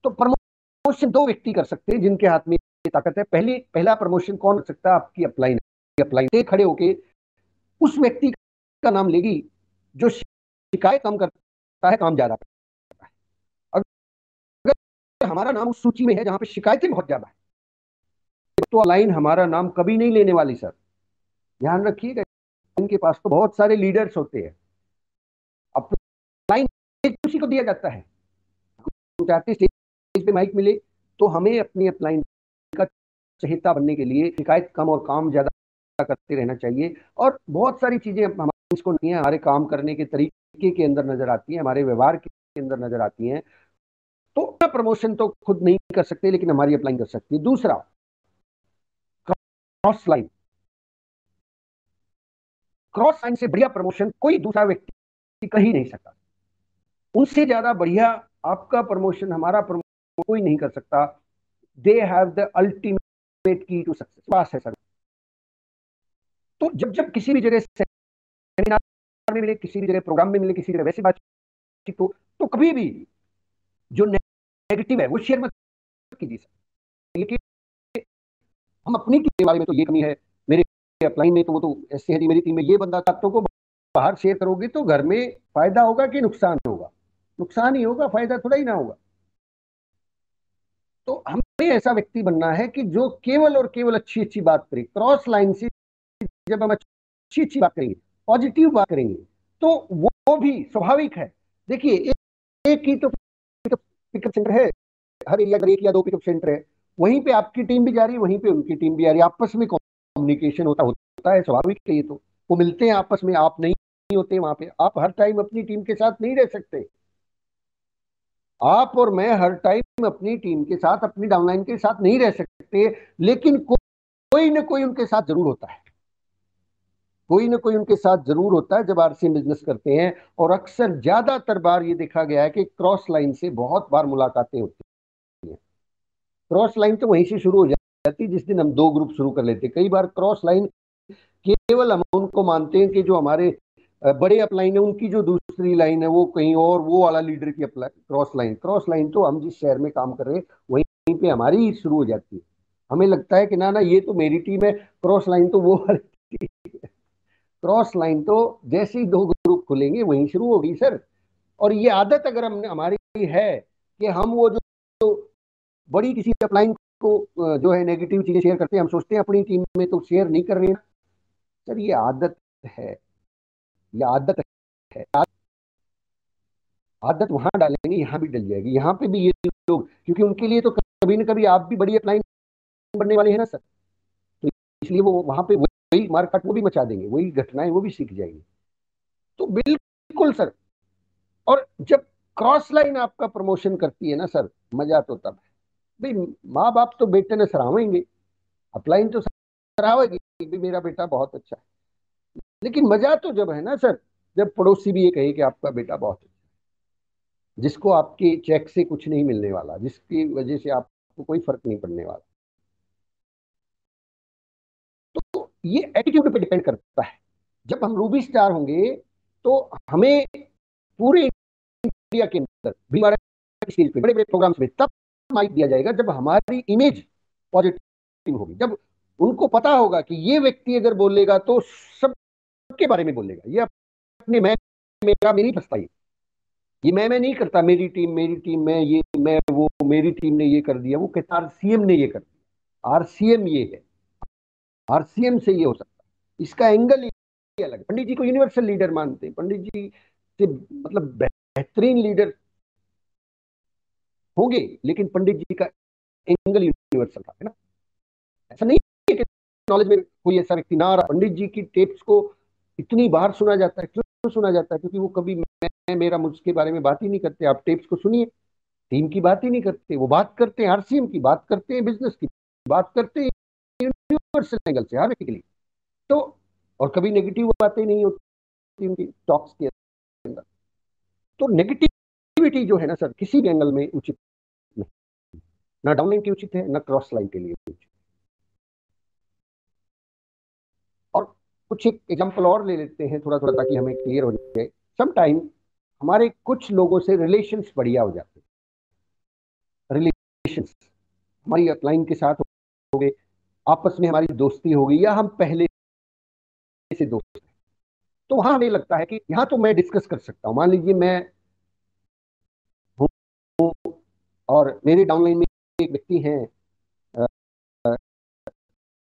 तो प्रमोशन दो व्यक्ति कर सकते हैं जिनके हाथ में ये ताकत है। पहला प्रमोशन कौन कर सकता है? आपकी अपलाइन, अपलाइन से खड़े होके उस व्यक्ति का नाम लेगी जो शिकायत कम करता है, काम ज्यादा करता है। अगर हमारा नाम उस सूची में है जहां पे शिकायतें बहुत ज्यादा है, तो लाइन हमारा नाम कभी नहीं लेने वाली सर, ध्यान रखिएगा। इनके पास तो बहुत सारे लीडर्स होते हैं, अपलाइन उसी को दिया जाता है। चाहते स्टेज पे माइक मिले तो हमें अपनी अपलाइन का चहेता बनने के लिए शिकायत कम और काम ज्यादा करते रहना चाहिए। और बहुत सारी चीजें हमारे इसको नहीं है, हमारे काम करने के तरीके के अंदर नजर आती है, हमारे व्यवहार के अंदर नजर आती हैं। तो प्रमोशन तो खुद नहीं कर सकते, लेकिन हमारी अपलाइन कर सकती है। दूसरा, क्रॉस लाइन, क्रॉस लाइन से बढ़िया प्रमोशन कोई दूसरा व्यक्ति कर ही नहीं सकता। उनसे ज्यादा बढ़िया आपका प्रमोशन, हमारा प्रमोशन कोई नहीं कर सकता। दे हैव द अल्टीमेट की टू सक्सेस, पास है सर। तो जब जब किसी भी जगह सेमिनार में मिले, किसी भी जगह प्रोग्राम में मिले, किसी जगह वैसे बातचीत हो, तो कभी भी जो नेगेटिव है वो शेयर मत कीजिए सर। लेकिन हम अपनी टीम के बारे में तो ये कमी है, मेरे अपलाइन में तो वो तो ऐसे है जी, मेरी टीम में ये बंदा, बातों को बाहर शेयर करोगे तो घर में फायदा होगा कि नुकसान होगा? नुकसान ही होगा, फायदा थोड़ा ही ना होगा। तो हमें ऐसा व्यक्ति बनना है कि जो केवल और केवल अच्छी अच्छी बात करे। क्रॉस लाइन से जब हम अच्छी अच्छी बात करेंगे, पॉजिटिव बात करेंगे, तो वो भी स्वाभाविक है। देखिए, एक ही तो पिकअप सेंटर है हर एरिया का, एक या दो पिकअप सेंटर है, वहीं पे आपकी टीम भी जा रही है, वहीं पे उनकी टीम भी आ रही है, आपस में कम्युनिकेशन होता है, स्वाभाविक है ये तो। वो मिलते हैं आपस में, आप नहीं होते वहां पे, आप हर टाइम अपनी टीम के साथ नहीं रह सकते। आप और मैं हर टाइम अपनी टीम के साथ, अपनी डाउनलाइन के साथ नहीं रह सकते, लेकिन कोई ना कोई उनके साथ जरूर होता है, कोई ना कोई उनके साथ जरूर होता है जब आरसीएम बिजनेस करते हैं। और अक्सर ज्यादातर बार ये देखा गया है कि क्रॉस लाइन से बहुत बार मुलाकातें होती हैं। क्रॉस लाइन तो वहीं से शुरू हो जाती है जिस दिन हम दो ग्रुप शुरू कर लेते हैं। कई बार क्रॉस लाइन केवल हम उनको मानते हैं कि जो हमारे बड़े अपलाइन है, उनकी जो दूसरी लाइन है वो कहीं और, वो वाला लीडर की क्रॉस लाइन तो हम जिस शहर में काम कर रहे हैं वहीं पे हमारी ही शुरू हो जाती है। हमें लगता है कि ना ना ये तो मेरी टीम है, क्रॉस लाइन तो वो वाली टीम है। क्रॉस लाइन तो जैसे ही दो ग्रुप खुलेंगे वहीं शुरू होगी सर। और ये आदत अगर हमने हमारी है कि हम वो जो बड़ी किसी अपलाइन को जो है नेगेटिव चीजें शेयर करते हैं, हम सोचते हैं अपनी टीम में तो शेयर नहीं कर रहे हैं। सर ये आदत है, ये आदत है। आदत वहां डालेंगे यहाँ भी डल जाएगी, यहाँ पे भी ये लोग, क्योंकि उनके लिए तो कभी ना कभी आप भी बड़ी अपलाइन बनने वाले हैं ना सर, तो इसलिए वो वहां पे वही मारकाट वो भी मचा देंगे, वही घटनाएं वो भी सीख जाएंगे। तो बिल्कुल सर। और जब क्रॉस लाइन आपका प्रमोशन करती है ना सर, मजा तो तब है भाई। माँ बाप तो बेटे ने सराहेंगे, अपलाइन तो सराहेगी भी मेरा बेटा बहुत अच्छा है, लेकिन मजा तो जब है ना सर, जब पड़ोसी भी ये कहे कि आपका बेटा बहुत अच्छा है, जिसको आपके चेक से कुछ नहीं मिलने वाला, जिसकी वजह से आपको कोई फर्क नहीं पड़ने वाला। तो ये एटीट्यूड पे डिपेंड करता है। जब हम रूबी स्टार होंगे तो हमें पूरे इंडिया के अंदर भी स्टेज पे बड़े बड़े प्रोग्राम्स में तब माइक दिया जाएगा जब हमारी इमेज पॉजिटिव होगी, जब उनको पता होगा कि ये व्यक्ति अगर बोलेगा तो सबके बारे में बोलेगा, ये अपने मैं मेरा में नहीं फंसता, ये मैं नहीं करता, मेरी टीम में ये मैं वो मेरी टीम ने ये कर दिया, वो कहता आरसीएम ने ये कर दिया, आरसीएम ये है, आरसीएम से ये हो सकता है। इसका एंगल ही अलग है। पंडित जी को यूनिवर्सल लीडर मानते हैं, पंडित जी से मतलब बेहतरीन लीडर होंगे, लेकिन पंडित जी का एंगल यूनिवर्सल था, है ना। ऐसा नहीं है कि नॉलेज में कोई ऐसा व्यक्ति ना रहा। पंडित जी की टेप्स को इतनी बार सुना जाता है, क्यों सुना जाता है? क्योंकि वो कभी मैं मेरा मुझके बारे में बात ही नहीं करते। आप टेप्स को सुनिए, टीम की बात ही नहीं करते, वो बात करते हैं आरसीएम की, बात करते हैं बिजनेस की, बात करते हैं यूनिवर्सल एंगल से हर व्यक्ति के लिए। तो और कभी नेगेटिव बातें नहीं होती उनकी टॉक्स के अंदर। तो नेगेटिविटी जो है ना सर, किसी भी एंगल में उचित नहीं, ना डाउन लाइन की उचित है, ना क्रॉस लाइन के लिए उचित। और कुछ एक एग्जांपल और ले लेते हैं थोड़ा थोड़ा, ताकि हमें क्लियर हो जाए। सम टाइम हमारे कुछ लोगों से रिलेशंस बढ़िया हो जाते हैं, रिलेशंस हमारी अपलाइन के साथ हो गए, आपस में हमारी दोस्ती हो गई, या हम पहले से दोस्त हैं, तो वहां हमें लगता है कि यहाँ तो मैं डिस्कस कर सकता हूँ। मान लीजिए मैं हूँ और मेरे डाउनलाइन में एक व्यक्ति हैं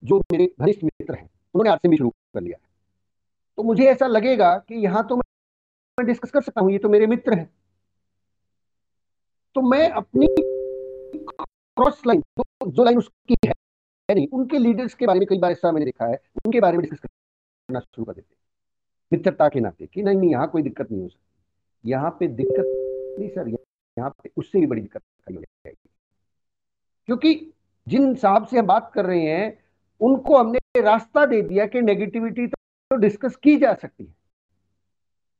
जो मेरे घनिष्ठ मित्र हैं, उन्होंने आज से भी शुरू कर लिया, तो मुझे ऐसा लगेगा कि यहाँ तो मैं डिस्कस कर सकता हूँ, ये तो मेरे मित्र हैं। तो मैं अपनी क्रॉस लाइन जो लाइन उसकी है नहीं, उनके लीडर्स के बारे में कई बार ऐसा मैंने देखा है, उनके बारे में डिस्कस करना शुरू कर देते हैं मित्रता के नाते, कि नहीं नहीं यहाँ कोई दिक्कत नहीं हो सकती, यहाँ पे दिक्कत नहीं सर, यहाँ पे उससे भी बड़ी दिक्कत खड़ी हो जाएगी। क्योंकि जिन साहब से हम बात कर रहे हैं उनको हमने रास्ता दे दिया कि नेगेटिविटी तो डिस्कस की जा सकती है,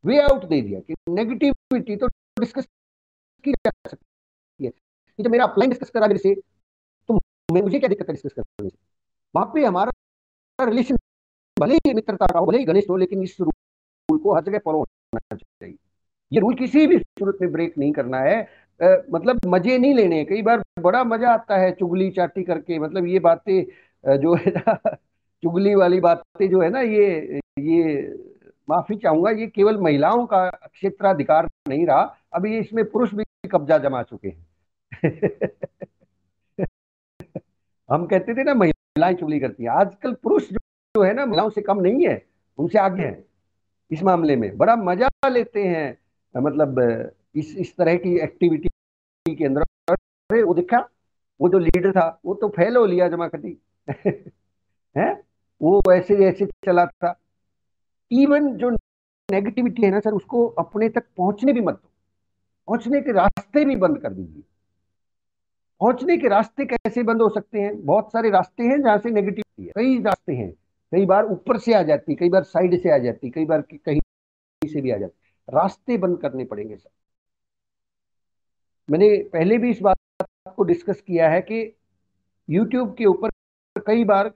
वे आउट दे दिया कि नेगेटिविटी तो डिस्कस की जा सकती है। कि जब मेरा अपलाइन डिस्कस करा मेरे से, तो मुझे क्या दिक्कत है डिस्कस करने से? वहां पे हमारा रिलेशन भले ही मित्रता का हो, भले ही घनिष्ठ हो, लेकिन इस रूल को हर जगह फॉलो होना चाहिए। ये रूल किसी भी सूरत में ब्रेक नहीं करना है। मतलब मजे नहीं लेने। कई बार बड़ा मजा आता है चुगली चाटी करके, मतलब ये बातें जो है ना चुगली वाली बातें जो है ना, ये माफी चाहूंगा, ये केवल महिलाओं का क्षेत्राधिकार नहीं रहा, अभी इसमें पुरुष भी कब्जा जमा चुके हैं हम कहते थे ना महिलाएं चुगली करती हैं, आजकल पुरुष जो है ना महिलाओं से कम नहीं है, उनसे आगे है इस मामले में, बड़ा मजा लेते हैं। मतलब इस तरह की एक्टिविटी के अंदर। अरे वो देखा, वो जो लीडर था वो तो फेल हो लिया जमा कटी है, वो ऐसे ऐसे चला था। इवन जो नेगेटिविटी है ना सर, उसको अपने तक पहुंचने भी मत दो, पहुंचने के रास्ते भी बंद कर दीजिए। पहुंचने के रास्ते कैसे बंद हो सकते हैं? बहुत सारे रास्ते हैं जहां से नेगेटिविटी है, कई रास्ते हैं। कई बार ऊपर से आ जाती, कई बार साइड से आ जाती, कई बार कहीं से भी आ जाती। रास्ते बंद करने पड़ेंगे सर। मैंने पहले भी इस बात को डिस्कस किया है कि यूट्यूब के ऊपर कई बार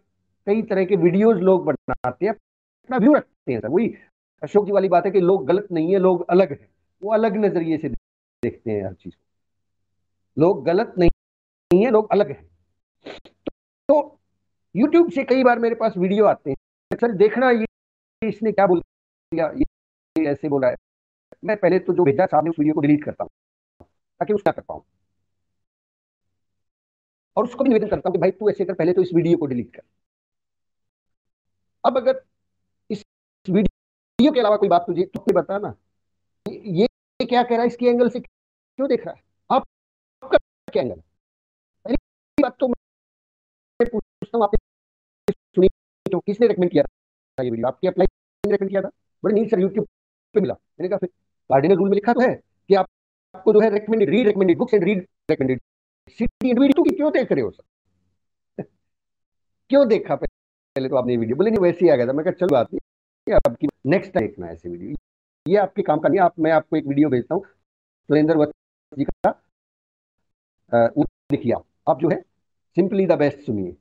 कई तरह के वीडियोस लोग बनाते हैं, अपना व्यू रखते हैं सर। वही अशोक जी वाली बात है कि लोग गलत नहीं है, लोग अलग हैं। वो अलग नजरिए से देखते हैं हर चीज को। लोग गलत नहीं है, लोग अलग हैं। तो यूट्यूब से कई बार मेरे पास वीडियो आते हैं, सर देखना ये इसने क्या बोल दिया, ये ऐसे बोला है। मैं पहले तो जो भेजा सामने उस वीडियो को डिलीट करता हूँ, ताकि उसका कर पाऊँ। और उसको भी निवेदन करता हूँ कि भाई तू ऐसे कर, पहले तो इस वीडियो को डिलीट कर। अब अगर इस वीडियो के अलावा कोई बात तुझे तो बता ना, ये क्या कह रहा है, इसके एंगल से क्यों देख रहा है, आपका क्या एंगल है? पहली बात तो मैं पूछता हूँ, आपने सुनी तो किसने रेकमेंड किया था ये वीडियो? आपके अप्लाई ने रेकमेंड किया था? बड़े नीट सर यूट्यूब पे मिला। मैंने कहा फिर कार्डिनल रूल में लिखा तो है कि आपको जो है recommended, read recommended books and read recommended city and video की क्यों देख रहे हो सर? क्यों देखा पहले तो आपने वीडियो? बोले नहीं वैसे ही आ गया था। मैं कहा चलो बात नहीं, आपकी नेक्स्ट टाइम देखना ऐसे वीडियो, ये आपके काम का नहीं। आप, मैं आपको एक वीडियो भेजता हूँ सुरेंद्र वत्स जी का, वो देखिए आप जो है सिंपली द बेस्ट सुनिए,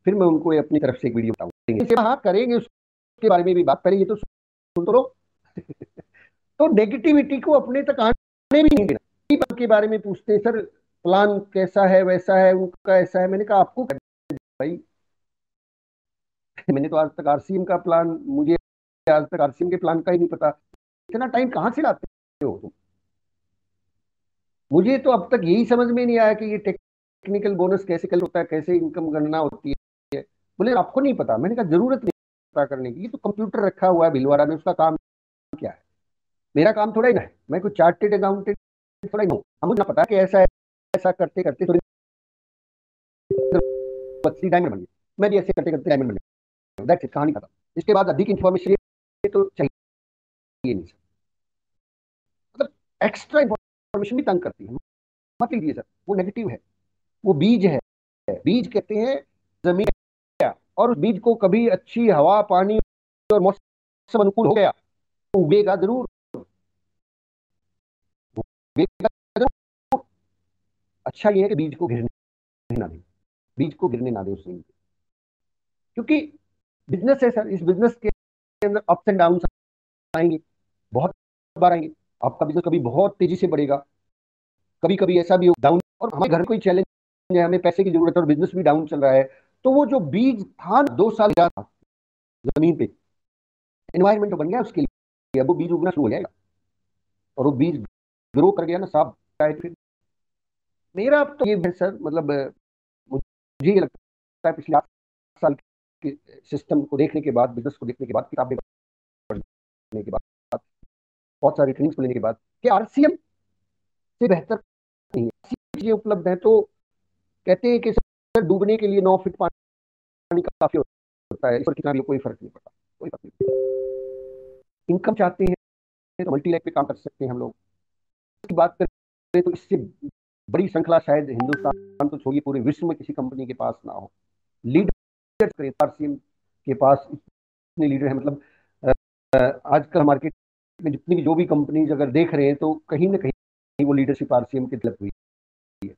फिर मैं उनको अपनी तरफ से एक वीडियो बताऊंगा। हाँ करेंगे उसके बारे में भी बात, पहले ये तो सुन तो लो तो नेगेटिविटी को अपने तक आने भी नहीं देना। कई बात के बारे में पूछते हैं सर, प्लान कैसा है, वैसा है, उनका ऐसा है। मैंने कहा आपको भाई मैंने तो आज तक आरसीएम का प्लान, मुझे आज तक आरसीएम के प्लान का ही नहीं पता। इतना टाइम कहाँ से लाते हो तुम? मुझे तो अब तक यही समझ में नहीं आया कि ये टेक्निकल बोनस कैसे कल होता है, कैसे इनकम गणना होती है। बोले आपको नहीं पता? मैंने कहा जरूरत नहीं पता करने की, ये तो कंप्यूटर रखा हुआ है भिलवाड़ा में, उसका काम क्या है? मेरा काम थोड़ा ही ना है, मैं कोई चार्टेड अकाउंटेंट थोड़ा ही हूँ। मुझे ना पता कि ऐसा है, ऐसा करते करते तो डायमंड बन गया, मैं भी ऐसे करते करते डायमंड बन गया। दैट्स इट, कहानी खत्म। इसके बाद अधिक इन्फॉर्मेशन तो चाहिए नहीं सर। मतलब एक्स्ट्रा इन्फॉर्मेशन भी तंग करती है, मत लीजिए सर, वो नेगेटिव है। वो बीज है, बीज कहते हैं जमीन, और उस बीज को कभी अच्छी हवा पानी और मौसम अनुकूल हो गया तो उगेगा जरूर, उगेगा जरूर। अच्छा ये है कि बीज को गिरने ना दें, बीज को गिरने ना दें उस जमीन पे। क्योंकि बिजनेस है सर, इस बिजनेस के अंदर अप्स एंड डाउन आएंगे, बहुत बार आएंगे। आपका बिजनेस कभी बहुत तेजी से बढ़ेगा, कभी कभी ऐसा भी हो डाउन। और हमारे घर कोई चैलेंज है, हमें पैसे की जरूरत है और बिजनेस भी डाउन चल रहा है, तो वो जो बीज था 2 साल था जमीन पे, एनवायरमेंट बन गया उसके लिए, अब वो बीज उगना शुरू हो जाएगा। और वो बीज ग्रो कर गया ना साहब, शायद फिर मेरा अब तो ये है सर, मतलब मुझे ये लगता है पिछले 8 साल के सिस्टम को देखने के बाद, बिजनेस को देखने के बाद, किताबें पढ़ने के बाद, बहुत सारी ट्रेनिंग्स को लेने के बाद, कि आरसीएम से बेहतर नहीं है। चीजें उपलब्ध हैं तो कहते हैं कि सर डूबने के लिए 9 फीट पानी काफी होता है, इस पर कितना भी कोई फर्क नहीं पड़ता, कोई फर्क नहीं। इनकम चाहते हैं तो मल्टी लैक पे काम कर सकते हैं हम लोग। की बात करें तो इससे बड़ी श्रृंखला शायद हिंदुस्तान तो छोड़िए पूरे विश्व में किसी कंपनी के पास ना हो। लीडर्स करें आरसीएम के पास इतने लीडर हैं, मतलब आजकल मार्केट में जितनी भी जो भी कंपनीज अगर देख रहे हैं तो कहीं ना कहीं वो लीडरशिप आरसीएम की तरफ हुई है।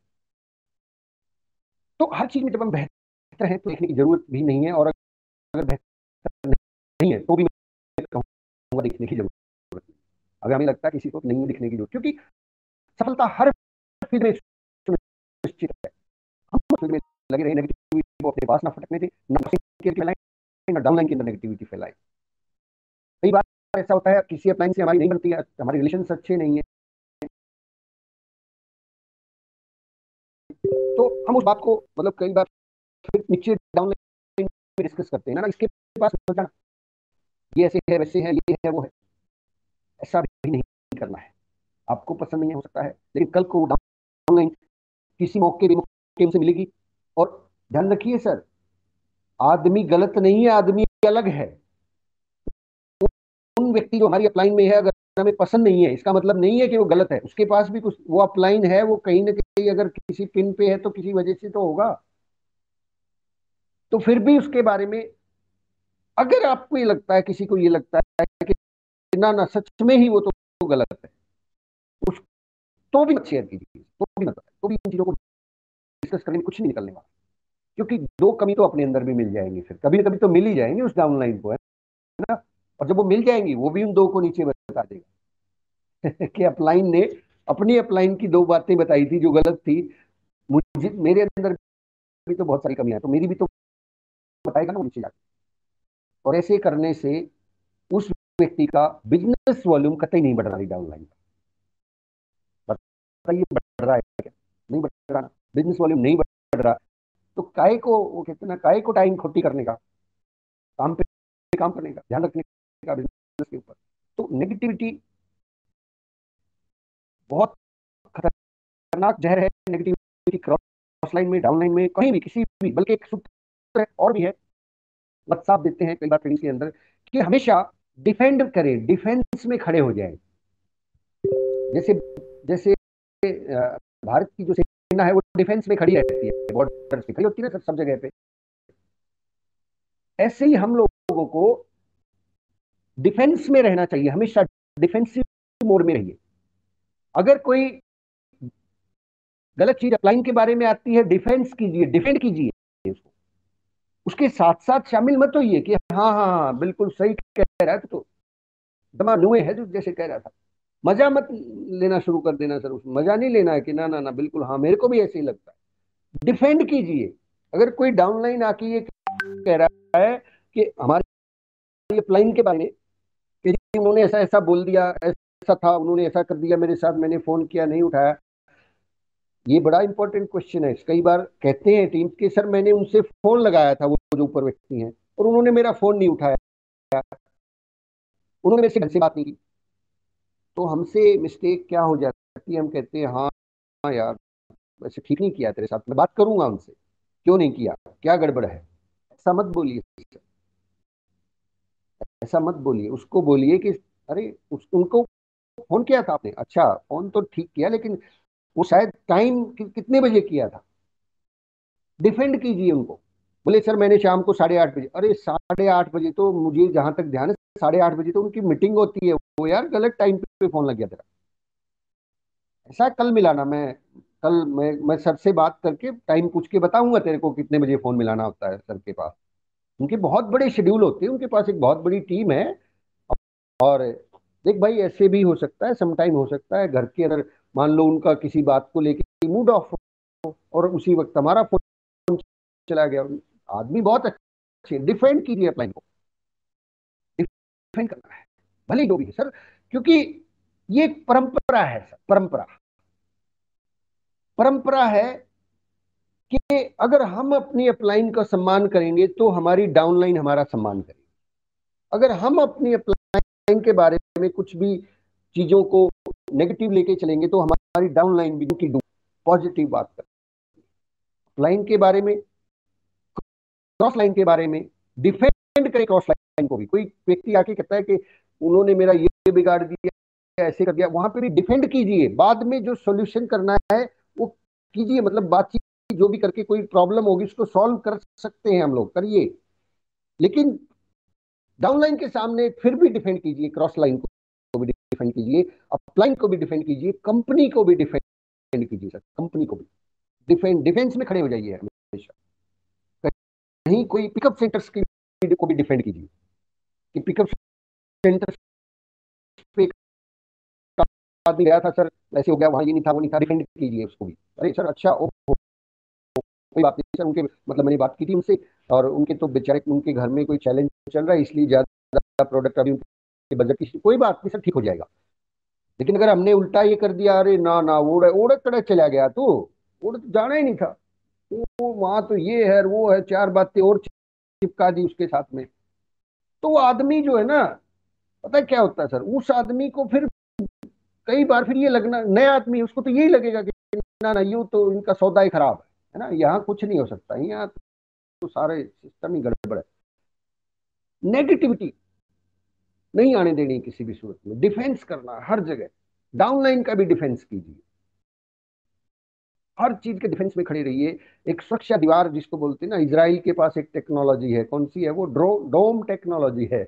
तो हर चीज में जब हम बेहतर है तो देखने की जरूरत भी नहीं है, और अगर बेहतर नहीं है तो भी मैं कहूँगा देखने की जरूरत नहीं। अगर हमें लगता है किसी को नहीं दिखने की जरूरत, क्योंकि सफलता हर फील्ड में सुनिश्चित है। हम उस फील्ड में लगे रहे, नेगेटिविटी को अपने पास ना फटकने दें, ना डाउनलाइन के अंदर नेगेटिविटी फैलाएं। कई बार ऐसा होता है किसी अपलाइन से हमारी नहीं बनती है, हमारे रिलेशन अच्छे नहीं है, तो हम उस बात को मतलब कई बार फिर नीचे डाउनलाइन में डिस्कस करते हैं ना, इसके पास मत जाना, ये ऐसे है वैसे है ये है वो है, ऐसा भी नहीं करना है। आपको पसंद नहीं हो सकता है, लेकिन कल को डाउनलाइन किसी मौके भी मौके से मिलेगी। और ध्यान रखिए सर, आदमी गलत नहीं है, आदमी अलग है। उन व्यक्ति जो हमारी अपलाइन में है अगर हमें पसंद नहीं है, इसका मतलब नहीं है कि वो गलत है, उसके पास भी कुछ, वो अपलाइन है, वो कहीं ना कहीं अगर किसी पिन पे है तो किसी वजह से तो होगा। तो फिर भी उसके बारे में अगर आपको ये लगता है, किसी को ये लगता है कि ना ना सच में ही वो तो गलत है, उस तो भी मत शेयर कीजिए, तो भी मत बताएं, तो भी इन चीजों को डिस्कस करने में कुछ नहीं निकलने वाला। क्योंकि दो कमी तो अपने अंदर भी मिल जाएंगी, फिर कभी ना कभी तो मिल ही जाएंगे उस डाउनलाइन को, है ना। और जब वो मिल जाएंगी वो भी उन दो को नीचे बता देगा कि अपलाइन ने अपनी अपलाइन की दो बातें बताई थी जो गलत थी, मुझे मेरे अंदर भी तो बहुत सारी कमियां हैं, तो मेरी भी तो बताएगा ना वो नीचे जाके। और ऐसे करने से उस व्यक्ति का बिजनेस वॉल्यूम कतई नहीं बढ़ रहा है डाउनलाइन का। बताइए बढ़ रहा है क्या? नहीं बढ़ रहा ना, बिजनेस वॉल्यूम नहीं बढ़ रहा। तो काय को, वो कहते हैं ना, काय को टाइम खोटी करने का, काम पे काम करने का, ध्यान रखने का बिजनेस के ऊपर। तो नेगेटिविटी बहुत खतरनाक जहर है। नेगेटिविटी क्रॉस लाइन में, डाउन लाइन में, कहीं भी, किसी भी, बल्कि एक सूत्र है और भी है, व्हाट्सएप देते हैं कई बार ट्रेनिंग के अंदर, कि हमेशा डिफेंड करें, डिफेंस में खड़े हो जाएं। जैसे जैसे भारत की जो सेना है वो डिफेंस में खड़ी रहती है, बॉर्डर पे खड़ी होती है ना सब जगह पे, ऐसे ही हम लोगों को डिफेंस में रहना चाहिए, हमेशा डिफेंसिव मोड में रहिए। अगर कोई गलत चीज अपलाइन के बारे में आती है, डिफेंस कीजिए, डिफेंड कीजिए उसको, उसके साथ साथ शामिल मत होइए कि हाँ हाँ हाँ बिल्कुल सही कह रहा है, तो दमा नुए है जो जैसे कह रहा था। मजा मत लेना शुरू कर देना सर, उसमें मजा नहीं लेना है कि ना ना ना बिल्कुल हाँ मेरे को भी ऐसे ही लगता है। डिफेंड कीजिए। अगर कोई डाउनलाइन आके ये कह रहा है कि हमारी अपलाइन के बारे में कि उन्होंने ऐसा ऐसा बोल दिया, ऐसा था, उन्होंने ऐसा कर दिया मेरे साथ, मैंने फोन किया नहीं उठाया, ये बड़ा इंपॉर्टेंट क्वेश्चन है। कई बार कहते हैं टीम के, सर मैंने उनसे फोन लगाया था, वो जो ऊपर व्यक्ति हैं, और उन्होंने मेरा फोन नहीं उठाया, उन्होंने मेरे से ढंग से बात नहीं की। तो हमसे मिस्टेक क्या हो जाती है, हम कहते हैं हाँ हाँ यार वैसे ठीक नहीं किया तेरे साथ, मैं बात करूंगा उनसे, क्यों नहीं किया, क्या गड़बड़ है। ऐसा मत बोलिए, ऐसा मत बोलिए, उसको बोलिए कि अरे उनको फोन किया था आपने, अच्छा फोन तो ठीक किया, लेकिन वो शायद टाइम कितने बजे किया था, डिफेंड कीजिए उनको। बोले सर मैंने शाम को 8:30 बजे, अरे 8:30 बजे तो मुझे जहां तक ध्यान है 8:30 बजे तो उनकी मीटिंग होती है, वो यार गलत टाइम पे फोन लग गया तेरा। ऐसा कल मिलाना, मैं सर से बात करके टाइम पूछ के बताऊंगा तेरे को कितने बजे फोन मिलाना होता है सर के पास। उनके बहुत बड़े शेड्यूल होते हैं, उनके पास एक बहुत बड़ी टीम है। और देख भाई ऐसे भी हो सकता है, समटाइम हो सकता है घर के अंदर मान लो उनका किसी बात को लेके मूड ऑफ हो और उसी वक्त हमारा फोन चला गया। आदमी बहुत अच्छे, डिफेंड कीजिए अपलाइन को, डिफेंड करना है भले जो भी है सर, क्योंकि ये एक परंपरा है सर, परंपरा परंपरा है कि अगर हम अपनी अपलाइन का सम्मान करेंगे तो हमारी डाउनलाइन हमारा सम्मान करेगी। अगर हम अपनी अपलाइन के बारे में कुछ भी चीजों को नेगेटिव लेके चलेंगे तो हमारी डाउनलाइन भी की पॉजिटिव बात कर, लाइन के बारे में, क्रॉस लाइन के बारे में डिफेंड करें। क्रॉस लाइन को भी कोई व्यक्ति आके कहता है कि उन्होंने मेरा ये बिगाड़ दिया, ऐसे कर दिया, वहां पे भी डिफेंड कीजिए, बाद में जो सॉल्यूशन करना है वो कीजिए, मतलब बातचीत जो भी करके कोई प्रॉब्लम होगी उसको सॉल्व कर सकते हैं हम लोग, करिए। लेकिन डाउनलाइन के सामने फिर भी डिफेंड कीजिए, क्रॉस लाइन को भी डिफेंड कीजिए, अपलाइन को भी डिफेंड कीजिए, कंपनी को भी डिफेंड कीजिए सर, कंपनी को भी डिफेंस में खड़े हो जाइए हमेशा। कहीं कोई पिकअप सेंटर्स को भी डिफेंड कीजिए कि पिकअप सेंटर पे एक आदमी गया था सर, ऐसे हो गया, वहां ये नहीं था वो नहीं था, डिफेंड कीजिए उसको भी। अरे सर अच्छा कोई बात नहीं सर, उनके मतलब मैंने बात की थी उनसे, और उनके तो बेचारे उनके घर में कोई चैलेंज चल रहा है इसलिए ज्यादा प्रोडक्ट अभी उनके बजट की, कोई बात नहीं सर ठीक हो जाएगा। लेकिन अगर हमने उल्टा ये कर दिया, अरे ना ना उड़ उड़ चढ़ चला गया, तो उड़ जाना ही नहीं था, वो वहां तो ये है वो है, चार बातें और चिपका दी उसके साथ में। तो वो आदमी जो है ना, पता है क्या होता है सर, उस आदमी को फिर कई बार फिर ये लगना, नया आदमी है, उसको तो यही लगेगा कि ना ना यूं तो इनका सौदा ही खराब है ना, यहाँ कुछ नहीं हो सकता, यहाँ तो सारे सिस्टम ही गड़बड़ है। नेगेटिविटी नहीं आने देनी किसी भी सूरत में, डिफेंस करना हर जगह, डाउनलाइन का भी डिफेंस कीजिए, हर चीज के डिफेंस में खड़े रहिए। एक सुरक्षा दीवार जिसको बोलते हैं ना, इजराइल के पास एक टेक्नोलॉजी है, कौन सी है वो, डोम टेक्नोलॉजी है।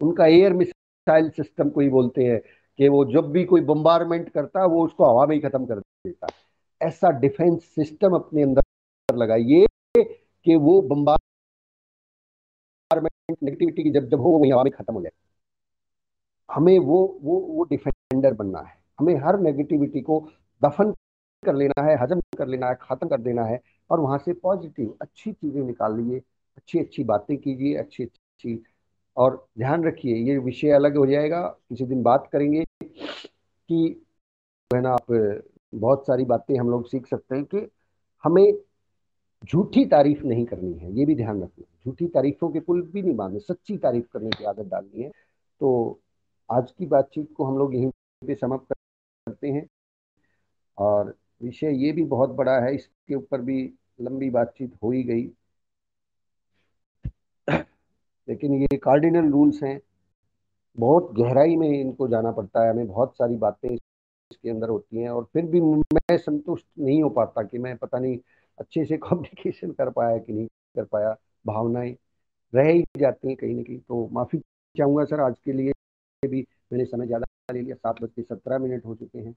उनका एयर मिसाइल सिस्टम को ही बोलते हैं, कि वो जब भी कोई बम्बारमेंट करता है वो उसको हवा में ही खत्म कर देता है। ऐसा डिफेंस सिस्टम अपने अंदर लगाइए कि वो बम्बारमेंट नेगेटिविटी की जब जब हो वो वही हवा में खत्म हो जाए। हमें वो डिफेंडर बनना है, हमें हर नेगेटिविटी को दफन कर लेना है, हजम कर लेना है, खत्म कर देना है, और वहां से पॉजिटिव अच्छी चीजें निकाल लीजिए, अच्छी अच्छी बातें कीजिए, अच्छी अच्छी। और ध्यान रखिए, ये विषय अलग हो जाएगा, किसी दिन बात करेंगे कि है ना, आप बहुत सारी बातें हम लोग सीख सकते हैं कि हमें झूठी तारीफ नहीं करनी है, ये भी ध्यान रखना, झूठी तारीफों के पुल भी नहीं बांधने, सच्ची तारीफ करने की आदत डालनी है। तो आज की बातचीत को हम लोग यहीं पे समाप्त करते हैं। और विषय ये भी बहुत बड़ा है, इसके ऊपर भी लंबी बातचीत हो ही गई, लेकिन ये कार्डिनल रूल्स हैं, बहुत गहराई में इनको जाना पड़ता है हमें, बहुत सारी बातें इसके अंदर होती हैं, और फिर भी मैं संतुष्ट नहीं हो पाता कि मैं पता नहीं अच्छे से कम्युनिकेशन कर पाया कि नहीं कर पाया, भावनाएं रह ही जाती हैं कहीं ना कहीं। तो माफी चाहूंगा सर, आज के लिए भी मैंने समय ज्यादा ले लिया, 7:17 हो चुके हैं।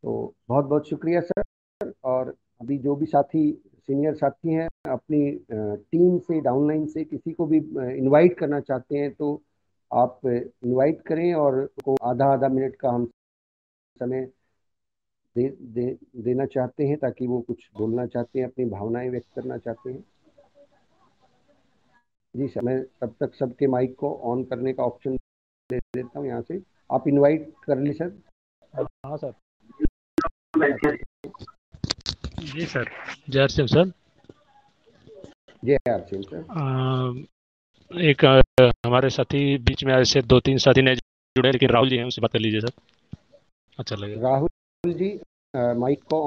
तो बहुत बहुत शुक्रिया सर। और अभी जो भी साथी, सीनियर साथी हैं, अपनी टीम से, डाउनलाइन से किसी को भी इनवाइट करना चाहते हैं तो आप इनवाइट करें, और को आधा आधा मिनट का हम समय दे देना चाहते हैं, ताकि वो कुछ बोलना चाहते हैं, अपनी भावनाएं व्यक्त करना चाहते हैं। जी सर, मैं तब तक सबके माइक को ऑन करने का ऑप्शन दे देता हूँ यहाँ से, आप इनवाइट कर ली सर। हाँ सर। जी सर। जय सिंह सर। जय आर सिंह सर। एक हमारे साथी बीच में ऐसे 2-3 साथी ने जुड़े, लेकिन राहुल जी हैं, उनसे बात कर लीजिए सर, अच्छा लगेगा। राहुल जी, माइक को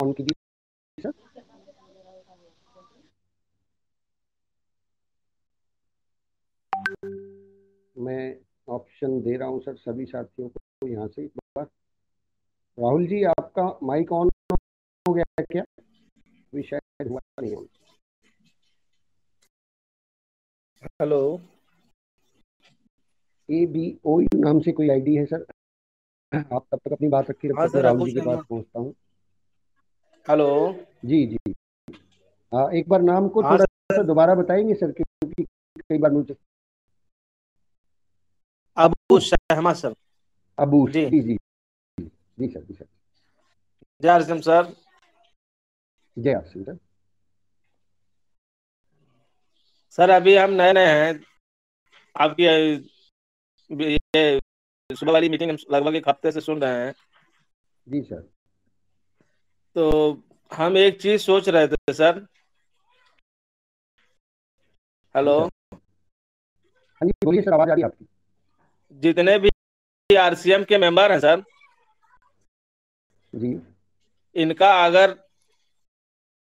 ऑन कीजिए सर। मैं ऑप्शन दे रहा हूँ सर सभी साथियों को यहाँ से एक बार। राहुल जी, आपका माइक ऑन हो गया है क्या? अभी शायद हुआ नहीं है। हेलो, ABOU नाम से कोई आईडी है सर? आप तब तक अपनी बात रखिए, तब हाँ तक मैं सर, राहुल अबू जी के पास शर्मा। पहुँचता हूँ। हेलो। जी जी। एक बार नाम को हाँ थोड़ा सा सर, दोबारा बताएंगे सर, क्योंकि कई बार मुझे। अबू शर्मा सर। अबू, जी। जी जी। जी सर, जी सर। जय हरिसिम सर। जय आर सिंह सर। सर अभी हम नए नए हैं आपकी ये सुबह वाली मीटिंग हम लगभग एक हफ्ते से सुन रहे हैं। जी सर। तो हम एक चीज सोच रहे थे सर। जी हेलो। सर। हाँ जी बोलिए सर, आवाज आ रही है आपकी। जितने भी आरसीएम के मेंबर हैं सर, जी। इनका अगर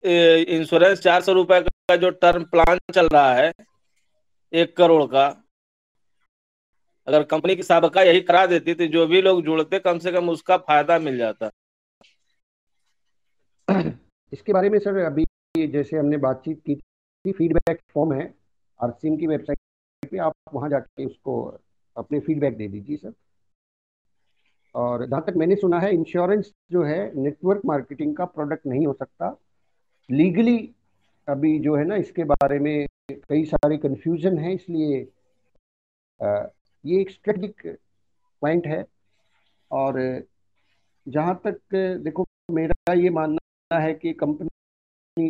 इंश्योरेंस 400 रुपए का जो टर्म प्लान चल रहा है 1 करोड़ का, अगर कंपनी की साबका यही करा देती तो जो भी लोग जुड़ते कम से कम उसका फायदा मिल जाता। इसके बारे में सर अभी जैसे हमने बातचीत की थी, फीडबैक फॉर्म है आरसीएम की वेबसाइट पे, आप वहां जाके उसको अपने फीडबैक दे दीजिए सर। और जहाँ तक मैंने सुना है, इंश्योरेंस जो है नेटवर्क मार्केटिंग का प्रोडक्ट नहीं हो सकता लीगली। अभी जो है ना, इसके बारे में कई सारे कंफ्यूजन है, इसलिए ये एक स्ट्रेटेजिक पॉइंट है। और जहाँ तक देखो, मेरा ये मानना है कि कंपनी